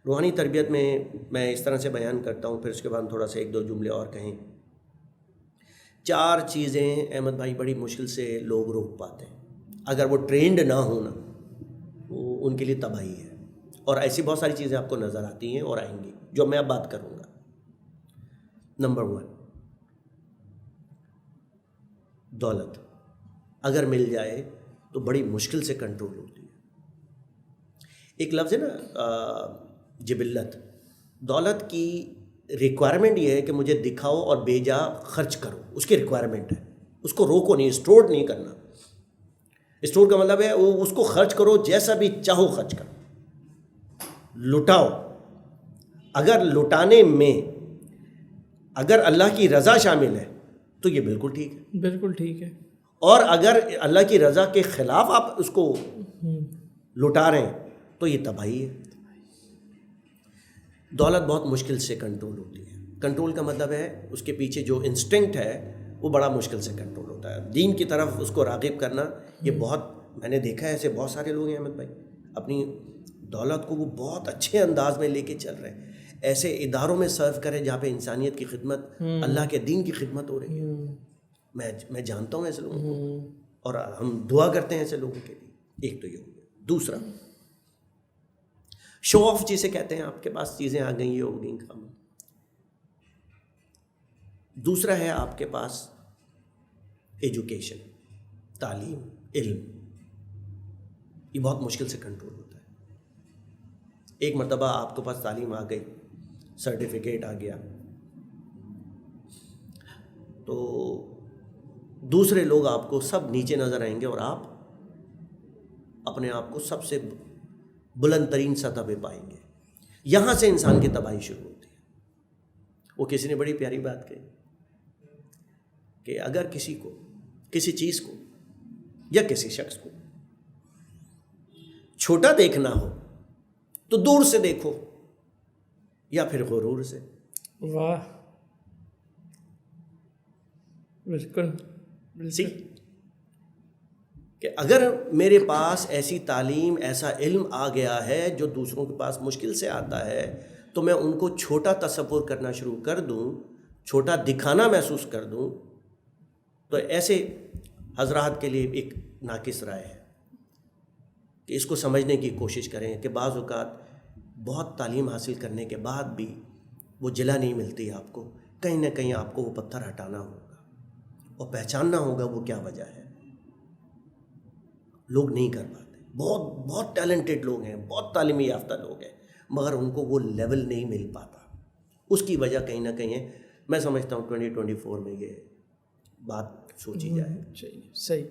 روحانی تربیت میں اس طرح سے بیان کرتا ہوں, پھر اس کے بعد تھوڑا سا 1-2 جملے اور کہیں. 4 چیزیں احمد بھائی بڑی مشکل سے لوگ روک پاتے ہیں. اگر وہ ٹرینڈ نہ ہونا, وہ ان کے لیے تباہی ہے. اور ایسی بہت ساری چیزیں آپ کو نظر آتی ہیں اور آئیں گی جو میں اب بات کروں گا. نمبر 1، دولت اگر مل جائے تو بڑی مشکل سے کنٹرول ہوتی ہے. ایک لفظ ہے نا جبلت. دولت کی ریکوائرمنٹ یہ ہے کہ مجھے دکھاؤ اور بے جا خرچ کرو، اس کی ریکوائرمنٹ ہے. اس کو روکو نہیں، اسٹور نہیں کرنا. اسٹور کا مطلب ہے اس کو خرچ کرو، جیسا بھی چاہو خرچ کرو، لٹاؤ. اگر لٹانے میں اگر اللہ کی رضا شامل ہے تو یہ بالکل ٹھیک ہے، بالکل ٹھیک ہے. اور اگر اللہ کی رضا کے خلاف آپ اس کو لٹا رہے ہیں تو یہ تباہی ہے. دولت بہت مشکل سے کنٹرول ہوتی ہے. کنٹرول کا مطلب ہے اس کے پیچھے جو انسٹنکٹ ہے وہ بڑا مشکل سے کنٹرول ہوتا ہے. دین کی طرف اس کو راغب کرنا، یہ بہت، میں نے دیکھا ہے ایسے بہت سارے لوگ ہیں احمد بھائی، اپنی دولت کو وہ بہت اچھے انداز میں لے کے چل رہے ہیں. ایسے اداروں میں سرو کریں جہاں پہ انسانیت کی خدمت، اللہ کے دین کی خدمت ہو رہی ہے. میں جانتا ہوں ایسے لوگوں کو، اور ہم دعا کرتے ہیں ایسے لوگوں کے لیے. ایک تو یہ ہو گیا. دوسرا، شو آف جسے کہتے ہیں. آپ کے پاس چیزیں آ گئی، یہ ہو گئی کام. دوسرا ہے آپ کے پاس ایجوکیشن، تعلیم، علم. یہ بہت مشکل سے کنٹرول ہوتا ہے. ایک مرتبہ آپ کے پاس تعلیم آ گئی، سرٹیفکیٹ آ گیا، تو دوسرے لوگ آپ کو سب نیچے نظر آئیں گے اور آپ اپنے آپ کو سب سے بلند ترین سطح پہ پائیں گے. یہاں سے انسان کی تباہی شروع ہوتی ہے. وہ کسی نے بڑی پیاری بات کہی کہ اگر کسی کو، کسی چیز کو یا کسی شخص کو چھوٹا دیکھنا ہو تو دور سے دیکھو یا پھر غرور سے. واہ، بالکل. سی کہ اگر میرے پاس ایسی تعلیم، ایسا علم آ گیا ہے جو دوسروں کے پاس مشکل سے آتا ہے، تو میں ان کو چھوٹا تصور کرنا شروع کر دوں، چھوٹا دکھانا محسوس کر دوں، تو ایسے حضرات کے لیے ایک ناقص رائے ہے کہ اس کو سمجھنے کی کوشش کریں کہ بعض اوقات بہت تعلیم حاصل کرنے کے بعد بھی وہ جلا نہیں ملتی آپ کو. کہیں نہ کہیں آپ کو وہ پتھر ہٹانا ہوگا اور پہچاننا ہوگا وہ کیا وجہ ہے. لوگ نہیں کر پاتے. بہت ٹیلنٹڈ لوگ ہیں، بہت تعلیمی یافتہ لوگ ہیں، مگر ان کو وہ لیول نہیں مل پاتا. اس کی وجہ کہیں نہ کہیں ہے. میں سمجھتا ہوں 2024 میں یہ بات سوچی جائے. صحیح.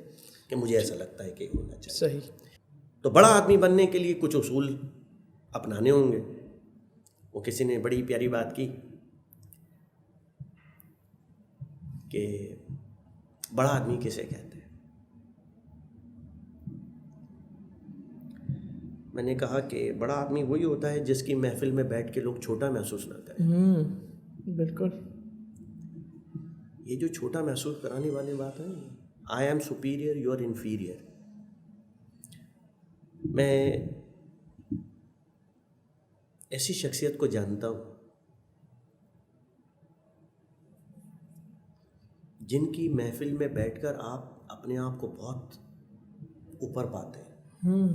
کہ مجھے ایسا لگتا ہے کہ ہونا چاہیے. صحیح. تو بڑا آدمی بننے کے لیے کچھ اصول اپنانے ہوں گے. وہ کسی نے بڑی پیاری بات کی کہ بڑا آدمی کسے کہتے ہیں. میں نے کہا کہ بڑا آدمی وہی ہوتا ہے جس کی محفل میں بیٹھ کے لوگ چھوٹا محسوس نہ کریں. بالکل. یہ جو چھوٹا محسوس کرانے والی بات ہے، I am superior, you are inferior. میں ایسی شخصیت کو جانتا ہوں جن کی محفل میں بیٹھ کر آپ اپنے آپ کو بہت اوپر پاتے ہیں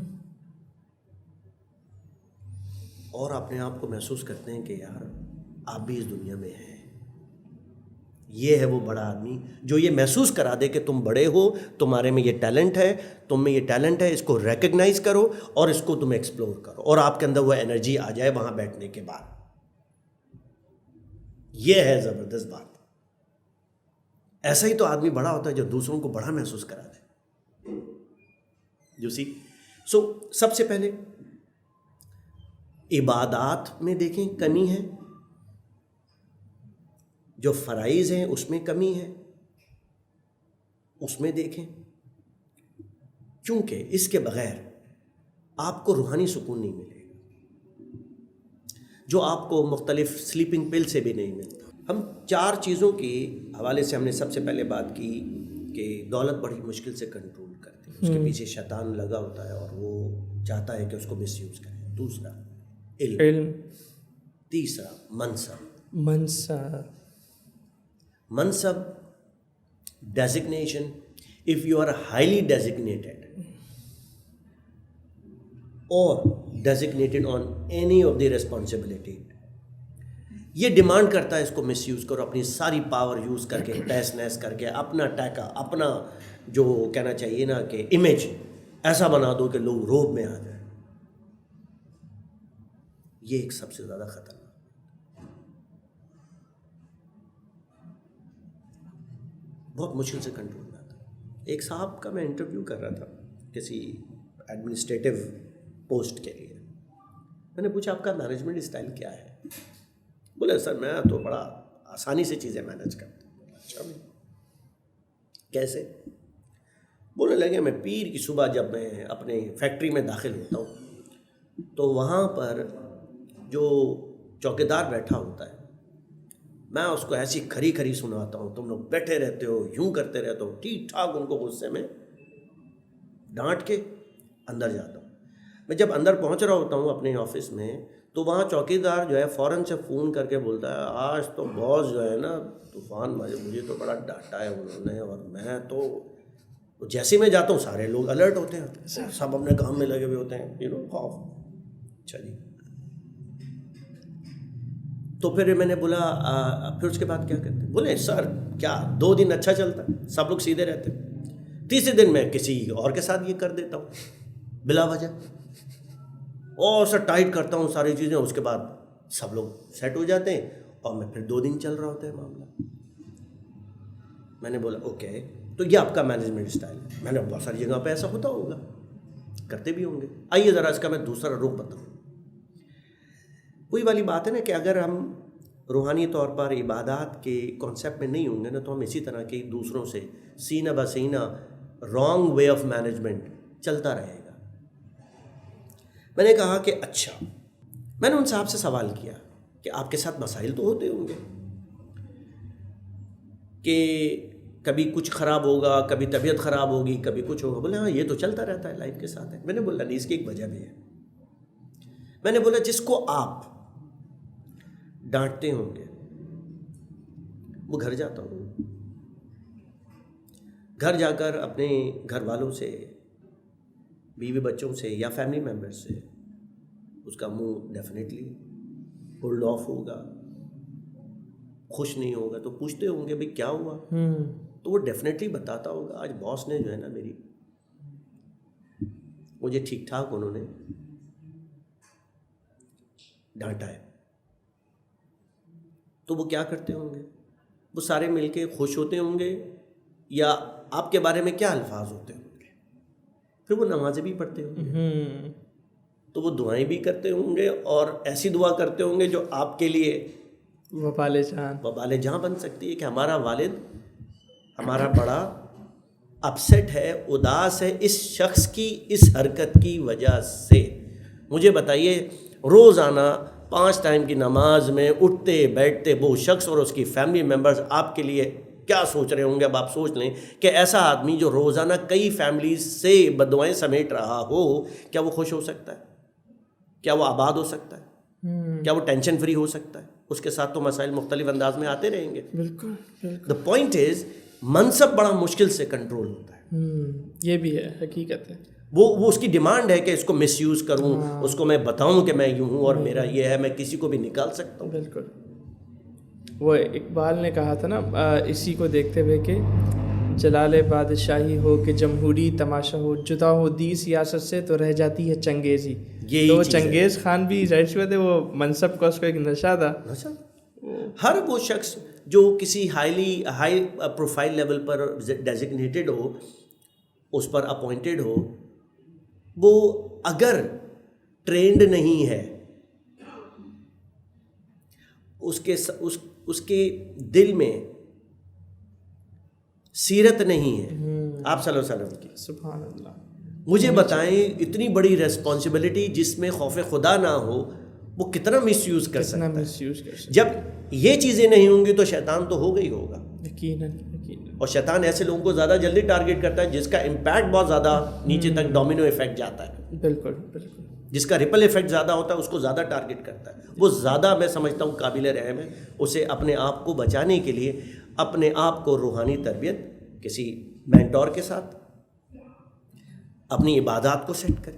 اور اپنے آپ کو محسوس کرتے ہیں کہ یار آپ بھی اس دنیا میں ہیں. یہ ہے وہ بڑا آدمی جو یہ محسوس کرا دے کہ تم بڑے ہو، تمہارے میں یہ ٹیلنٹ ہے، تم میں یہ ٹیلنٹ ہے، اس کو ریکگنائز کرو اور اس کو تم ایکسپلور کرو، اور آپ کے اندر وہ انرجی آ جائے وہاں بیٹھنے کے بعد. یہ ہے زبردست بات. ایسا ہی تو آدمی بڑا ہوتا ہے جو دوسروں کو بڑا محسوس کرا دے. جو سی سو سب سے پہلے عبادات میں دیکھیں کمی ہے، جو فرائض ہیں اس میں کمی ہے، اس میں دیکھیں، کیونکہ اس کے بغیر آپ کو روحانی سکون نہیں ملے گا، جو آپ کو مختلف سلیپنگ پل سے بھی نہیں ملتا. ہم 4 چیزوں کے حوالے سے ہم نے سب سے پہلے بات کی کہ دولت بڑی مشکل سے کنٹرول کرتی ہے، اس کے پیچھے شیطان لگا ہوتا ہے اور وہ چاہتا ہے کہ اس کو مس یوز کرے. دوسرا علم. تیسرا منصب designation. If you are highly designated or designated on any of the responsibility. یہ ڈیمانڈ کرتا ہے اس کو مس یوز کرو، اپنی ساری پاور یوز کر کے، ٹیس نیس کر کے، اپنا ٹیکا، اپنا جو کہنا چاہیے نا کہ امیج ایسا بنا دو کہ لوگ روب میں آ جائیں. یہ ایک سب سے زیادہ خطرناک، بہت مشکل سے کنٹرول میں آتا. ایک صاحب کا میں انٹرویو کر رہا تھا کسی ایڈمنسٹریٹو پوسٹ کے لیے. میں نے پوچھا آپ کا مینجمنٹ اسٹائل کیا ہے؟ بولے سر میں تو بڑا آسانی سے چیزیں مینج کرتا ہوں. اچھا کیسے؟ بولنے لگے میں پیر کی صبح جب میں اپنے فیکٹری میں داخل ہوتا ہوں تو وہاں پر جو چوکیدار بیٹھا ہوتا ہے میں اس کو ایسی کھری کھری سناتا ہوں، تم لوگ بیٹھے رہتے ہو، یوں کرتے رہتے ہو، ٹھیک ٹھاک ان کو غصے میں ڈانٹ کے اندر جاتا ہوں. میں جب اندر پہنچ رہا ہوتا ہوں اپنے آفس میں تو وہاں چوکیدار جو ہے فوراً سے فون کر کے بولتا ہے آج تو باس جو ہے نا طوفان مجھے تو بڑا ڈانٹا ہے انہوں نے، اور میں تو جیسے میں جاتا ہوں سارے لوگ الرٹ ہوتے ہیں، سب اپنے کام میں لگے ہوئے ہوتے ہیں، خوف. اچھا جی. تو پھر میں نے بولا پھر اس کے بعد کیا کرتے؟ بولے سر کیا 2 دن اچھا چلتا ہے، سب لوگ سیدھے رہتے، تیسرے دن میں کسی اور کے ساتھ یہ کر دیتا ہوں بلا وجہ، اور سر ٹائٹ کرتا ہوں ساری چیزیں، اس کے بعد سب لوگ سیٹ ہو جاتے ہیں اور میں پھر 2 دن چل رہا ہوتا ہے معاملہ. میں نے بولا اوکے تو یہ آپ کا مینجمنٹ اسٹائل ہے. میں نے بہت ساری جگہ پہ ایسا ہوتا ہوگا، کرتے بھی ہوں گے. آئیے ذرا اس کا میں دوسرا رخ بتاؤں. وہی والی بات ہے نا کہ اگر ہم روحانی طور پر عبادات کے کانسیپٹ میں نہیں ہوں گے نا تو ہم اسی طرح کے دوسروں سے سینہ بہ سینہ رانگ وے آف مینجمنٹ چلتا رہے گا. میں نے کہا کہ اچھا، میں نے ان صاحب سے سوال کیا کہ آپ کے ساتھ مسائل تو ہوتے ہوں گے کہ کبھی کچھ خراب ہوگا، کبھی طبیعت خراب ہوگی، کبھی کچھ ہوگا. بولے ہاں یہ تو چلتا رہتا ہے، لائف کے ساتھ ہے. میں نے بولا نہیں، اس کی ایک وجہ بھی ہے. میں نے بولا جس کو آپ ڈانٹتے ہوں گے وہ گھر جاتا ہوں، گھر جا کر اپنے گھر والوں سے، بیوی بچوں سے یا فیملی ممبر سے اس کا منہ ڈیفینیٹلی ہولڈ آف ہوگا، خوش نہیں ہوگا تو پوچھتے ہوں گے بھئی کیا ہوا، تو وہ ڈیفینیٹلی بتاتا ہوگا آج باس نے جو ہے نا میری مجھے ٹھیک ٹھاک انہوں نے ڈانٹا ہے. تو وہ کیا کرتے ہوں گے؟ وہ سارے مل کے خوش ہوتے ہوں گے یا آپ کے بارے میں کیا الفاظ ہوتے ہوں گے؟ پھر وہ نمازیں بھی پڑھتے ہوں گے تو وہ دعائیں بھی کرتے ہوں گے اور ایسی دعا کرتے ہوں گے جو آپ کے لیے وبال جہاں بن سکتی ہے کہ ہمارا والد ہمارا بڑا اپسیٹ ہے، اداس ہے اس شخص کی اس حرکت کی وجہ سے. مجھے بتائیے روزانہ 5 ٹائم کی نماز میں اٹھتے بیٹھتے وہ شخص اور اس کی فیملی ممبرز آپ کے لیے کیا سوچ رہے ہوں گے؟ اب آپ سوچ لیں کہ ایسا آدمی جو روزانہ کئی فیملیز سے بددعائیں سمیٹ رہا ہو، کیا وہ خوش ہو سکتا ہے؟ کیا وہ آباد ہو سکتا ہے؟ کیا وہ ٹینشن فری ہو سکتا ہے؟ اس کے ساتھ تو مسائل مختلف انداز میں آتے رہیں گے. بالکل. دا پوائنٹ از منصب بڑا مشکل سے کنٹرول ہوتا ہے. یہ بھی ہے، حقیقت ہے. وہ اس کی ڈیمانڈ ہے کہ اس کو مس یوز کروں، اس کو میں بتاؤں کہ میں یوں ہوں اور میرا یہ ہے، میں کسی کو بھی نکال سکتا ہوں. بالکل. وہ اقبال نے کہا تھا نا اسی کو دیکھتے ہوئے کہ جلال بادشاہی ہو کہ جمہوری تماشا ہو، جدا ہو دی سیاست سے تو رہ جاتی ہے چنگیزی. تو چنگیز خان بھی ظاہر سی بات ہے وہ منصب کا اس کو ایک نشہ تھا. ہر وہ شخص جو کسی ہائی پروفائل لیول پر ڈیزگنیٹڈ ہو، اس پر اپوائنٹڈ ہو، وہ اگر ٹرینڈ نہیں ہے، اس کے دل میں سیرت نہیں ہے آپ صلی اللہ علیہ وسلم کی. سبحان اللہ. مجھے بتائیں اتنی بڑی ریسپانسبلٹی جس میں خوف خدا نہ ہو وہ کتنا مس یوز کر سکتا ہے. جب یہ چیزیں نہیں ہوں گی تو شیطان تو ہوگا ہی ہوگا. یقیناً. اور شیطان ایسے لوگوں کو زیادہ جلدی ٹارگٹ کرتا ہے جس کا امپیکٹ بہت زیادہ نیچے تک ڈومینو ایفیکٹ جاتا ہے. بالکل. جس کا ریپل ایفیکٹ زیادہ ہوتا ہے اس کو زیادہ ٹارگٹ کرتا ہے. وہ زیادہ میں سمجھتا ہوں قابل رحم ہے. اسے اپنے آپ کو بچانے کے لیے اپنے آپ کو روحانی تربیت کسی مینٹور کے ساتھ، اپنی عبادات کو سیٹ کرے،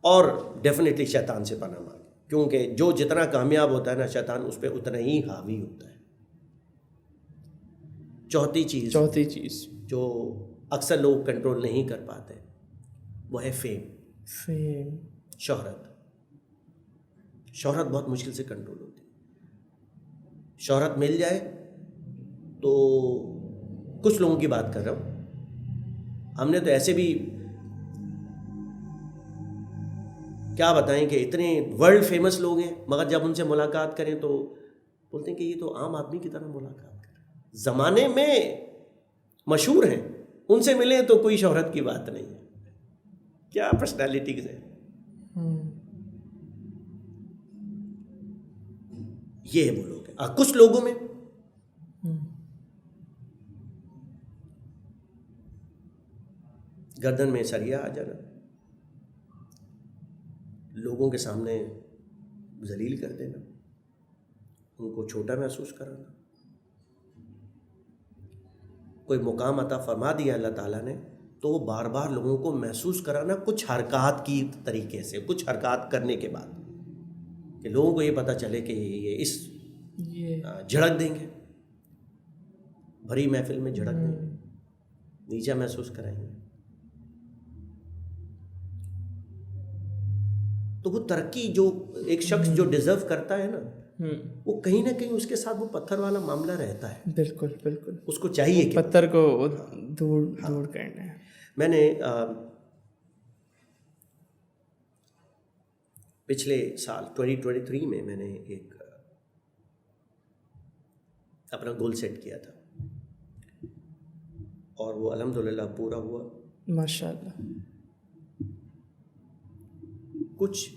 اور ڈیفینیٹلی شیطان سے پناہ مانگیں، کیونکہ جو جتنا کامیاب ہوتا ہے نا شیطان اس پہ اتنا ہی حاوی ہوتا ہے۔ چوتھی چیز جو اکثر لوگ کنٹرول نہیں کر پاتے وہ ہے فیم، شہرت بہت مشکل سے کنٹرول ہوتی ہے۔ شہرت مل جائے تو کچھ لوگوں کی بات کر رہا ہوں، ہم نے تو ایسے بھی کیا بتائیں کہ اتنے ورلڈ فیمس لوگ ہیں، مگر جب ان سے ملاقات کریں تو بولتے ہیں کہ یہ تو عام آدمی کی طرح ملاقات کر رہے ہیں، زمانے میں مشہور ہیں، ان سے ملیں تو کوئی شہرت کی بات نہیں ہے، کیا پرسنالٹیز ہیں۔ یہ ہے وہ لوگ ہیں۔ کچھ لوگوں میں گردن میں سریا آ جانا، لوگوں کے سامنے ذلیل کر دینا، ان کو چھوٹا محسوس کرانا۔ کوئی مقام عطا فرما دیا اللہ تعالیٰ نے تو وہ بار بار لوگوں کو محسوس کرانا کچھ حرکات کی طریقے سے، کچھ حرکات کرنے کے بعد، کہ لوگوں کو یہ پتہ چلے کہ یہ جھڑک دیں گے، بھری محفل میں جھڑک دیں گے، نیچا محسوس کرائیں گے۔ تو وہ ترقی جو ایک شخص جو ڈیزرو کرتا ہے نا، وہ کہیں نہ کہیں اس کے ساتھ وہ پتھر والا معاملہ رہتا ہے۔ بالکل اس کو چاہیے کہ پتھر کو دور کرنا ہے۔ میں نے پچھلے سال 2023 میں نے ایک اپنا گول سیٹ کیا تھا اور وہ الحمدللہ پورا ہوا ماشاءاللہ۔ کچھ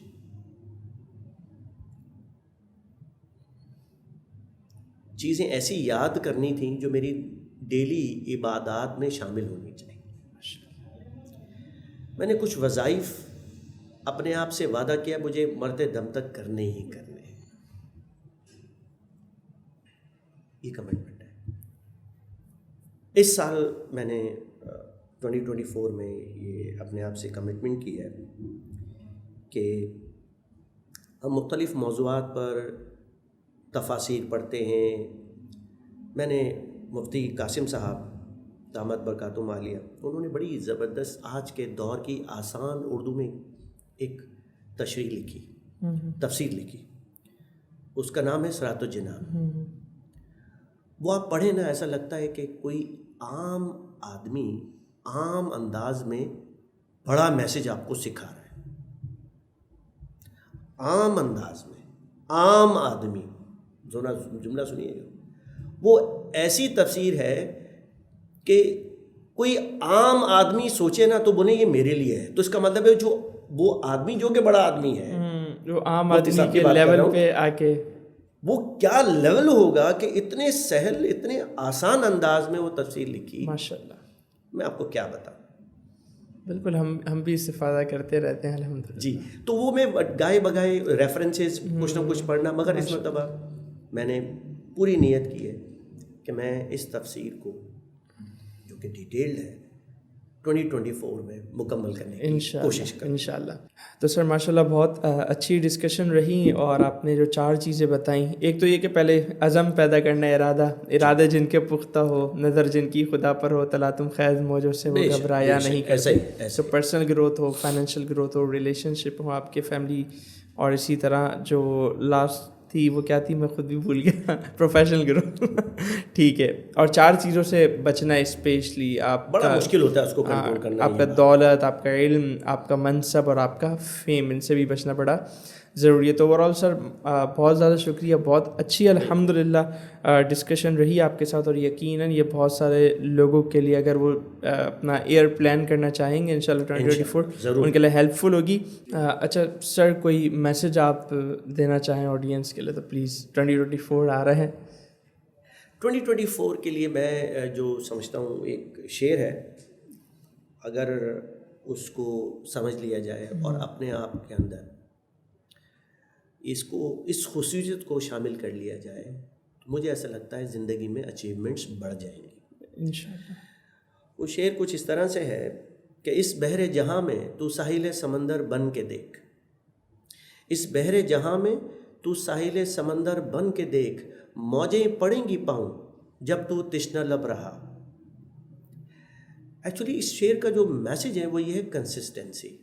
چیزیں ایسی یاد کرنی تھیں جو میری ڈیلی عبادات میں شامل ہونی چاہیے۔ میں نے کچھ وظائف اپنے آپ سے وعدہ کیا مجھے مرتے دم تک کرنے ہی کرنے، یہ کمٹمنٹ ہے۔ اس سال میں نے 2024 میں یہ اپنے آپ سے کمٹمنٹ کی ہے کہ ہم مختلف موضوعات پر تفاسیر پڑھتے ہیں۔ میں نے مفتی قاسم صاحب دامت برکاتہم عالیہ، انہوں نے بڑی زبردست آج کے دور کی آسان اردو میں ایک تشریح لکھی، تفسیر لکھی، اس کا نام ہے صراط الجنان۔ وہ آپ پڑھیں نا ایسا لگتا ہے کہ کوئی عام آدمی عام انداز میں بڑا میسج آپ کو سکھا رہا ہے، عام انداز میں، عام آدمی، جملہ سنیے گا، وہ ایسی تفسیر ہے کہ کوئی عام آدمی سوچے نا تو بولے یہ میرے لیے ہے، تو اس کا مطلب ہے جو وہ آدمی جو کہ بڑا آدمی ہے، جو عام آدمی کے لیول پہ آ کے وہ کیا لیول ہوگا کہ اتنے سہل اتنے آسان انداز میں وہ تفسیر لکھی، ماشاءاللہ۔ میں آپ کو کیا بتاؤں۔ بالکل، ہم بھی استفادہ کرتے رہتے ہیں الحمدللہ۔ جی، تو وہ میں گائے بگائے ریفرنسز کچھ نہ کچھ پڑھنا، مگر اس مرتبہ میں نے پوری نیت کی ہے کہ میں اس تفسیر کو جو کہ ڈیٹیلڈ ہے 2024 میں مکمل کرنے کی کوشش کروں انشاءاللہ۔ تو سر ماشاءاللہ بہت اچھی ڈسکشن رہی، اور آپ نے جو 4 چیزیں بتائیں، ایک تو یہ کہ پہلے عزم پیدا کرنا، ارادہ جن کے پختہ ہو، نظر جن کی خدا پر ہو، طلع تم خیز موجوں سے وہ گھبرایا نہیں کرتے۔ تو پرسنل گروتھ ہو، فائنینشیل گروتھ ہو، ریلیشن شپ ہو آپ کے فیملی، اور اسی طرح جو لاسٹ تھی وہ کیا تھی میں خود بھی بھول گیا، پروفیشنل گروتھ۔ ٹھیک ہے، اور 4 چیزوں سے بچنا، اسپیشلی آپ بڑا مشکل ہوتا ہے اس کو کنٹرول کرنا، آپ کا دولت، آپ کا علم، آپ کا منصب اور آپ کا فیم، ان سے بھی بچنا بڑا ضروری ہے۔ تو اوور آل سر بہت زیادہ شکریہ، بہت اچھی الحمدللہ ڈسکشن رہی آپ کے ساتھ، اور یقیناً یہ بہت سارے لوگوں کے لیے اگر وہ اپنا ایئر پلان کرنا چاہیں گے انشاءاللہ 2024 ان کے لیے ہیلپ فل ہوگی۔ اچھا سر، کوئی میسج آپ دینا چاہیں آڈینس کے لیے تو پلیز، 2024 آ رہے ہیں۔ 2024 کے لیے میں جو سمجھتا ہوں ایک شعر ہے، اگر اس کو سمجھ لیا جائے اور اپنے آپ کے اندر اس خصوصیت کو شامل کر لیا جائے تو مجھے ایسا لگتا ہے زندگی میں اچیومنٹس بڑھ جائیں گی انشاءاللہ۔ وہ شعر کچھ اس طرح سے ہے کہ اس بحر جہاں میں تو ساحل سمندر بن کے دیکھ، اس بحر جہاں میں تو ساحل سمندر بن کے دیکھ، موجیں پڑیں گی پاؤں جب تو تشنہ لب رہا۔ ایکچولی اس شعر کا جو میسج ہے وہ یہ ہے کنسسٹنسی،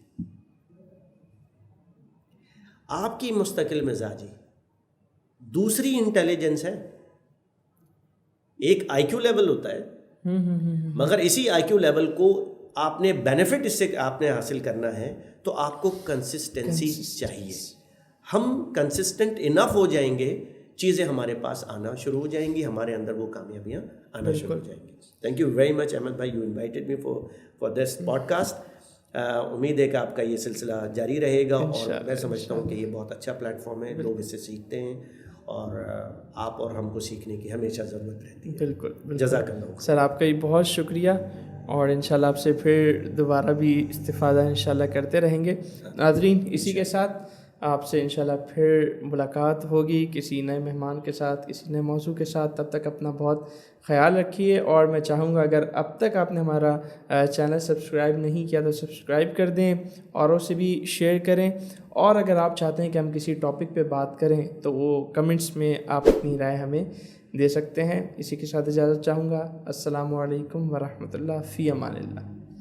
آپ کی مستقل مزاجی، دوسری انٹیلیجنس ہے۔ ایک آئی کیو لیول ہوتا ہے، مگر اسی آئی کیو لیول کو آپ نے بینیفٹ اس سے آپ نے حاصل کرنا ہے تو آپ کو کنسسٹنسی چاہیے۔ ہم کنسسٹنٹ انف ہو جائیں گے، چیزیں ہمارے پاس آنا شروع ہو جائیں گی، ہمارے اندر وہ کامیابیاں آنا شروع ہو جائیں گی۔ Thank you very much Ahmed بھائی، you invited me for this podcast. امید ہے کہ آپ کا یہ سلسلہ جاری رہے گا، اور میں سمجھتا ہوں کہ یہ بہت اچھا پلیٹ فارم ہے، لوگ اس سے سیکھتے ہیں، اور آپ اور ہم کو سیکھنے کی ہمیشہ ضرورت رہتی ہے۔ بالکل جزاک اللہ سر، آپ کا بھی بہت شکریہ، اور انشاءاللہ آپ سے پھر دوبارہ بھی استفادہ انشاءاللہ کرتے رہیں گے۔ ناظرین، اسی کے ساتھ آپ سے انشاءاللہ پھر ملاقات ہوگی کسی نئے مہمان کے ساتھ، کسی نئے موضوع کے ساتھ۔ تب تک اپنا بہت خیال رکھیے، اور میں چاہوں گا اگر اب تک آپ نے ہمارا چینل سبسکرائب نہیں کیا تو سبسکرائب کر دیں، اوروں سے بھی شیئر کریں، اور اگر آپ چاہتے ہیں کہ ہم کسی ٹاپک پہ بات کریں تو وہ کمنٹس میں آپ اپنی رائے ہمیں دے سکتے ہیں۔ اسی کے ساتھ اجازت چاہوں گا۔ السلام علیکم ورحمۃ اللہ، فی امان اللہ۔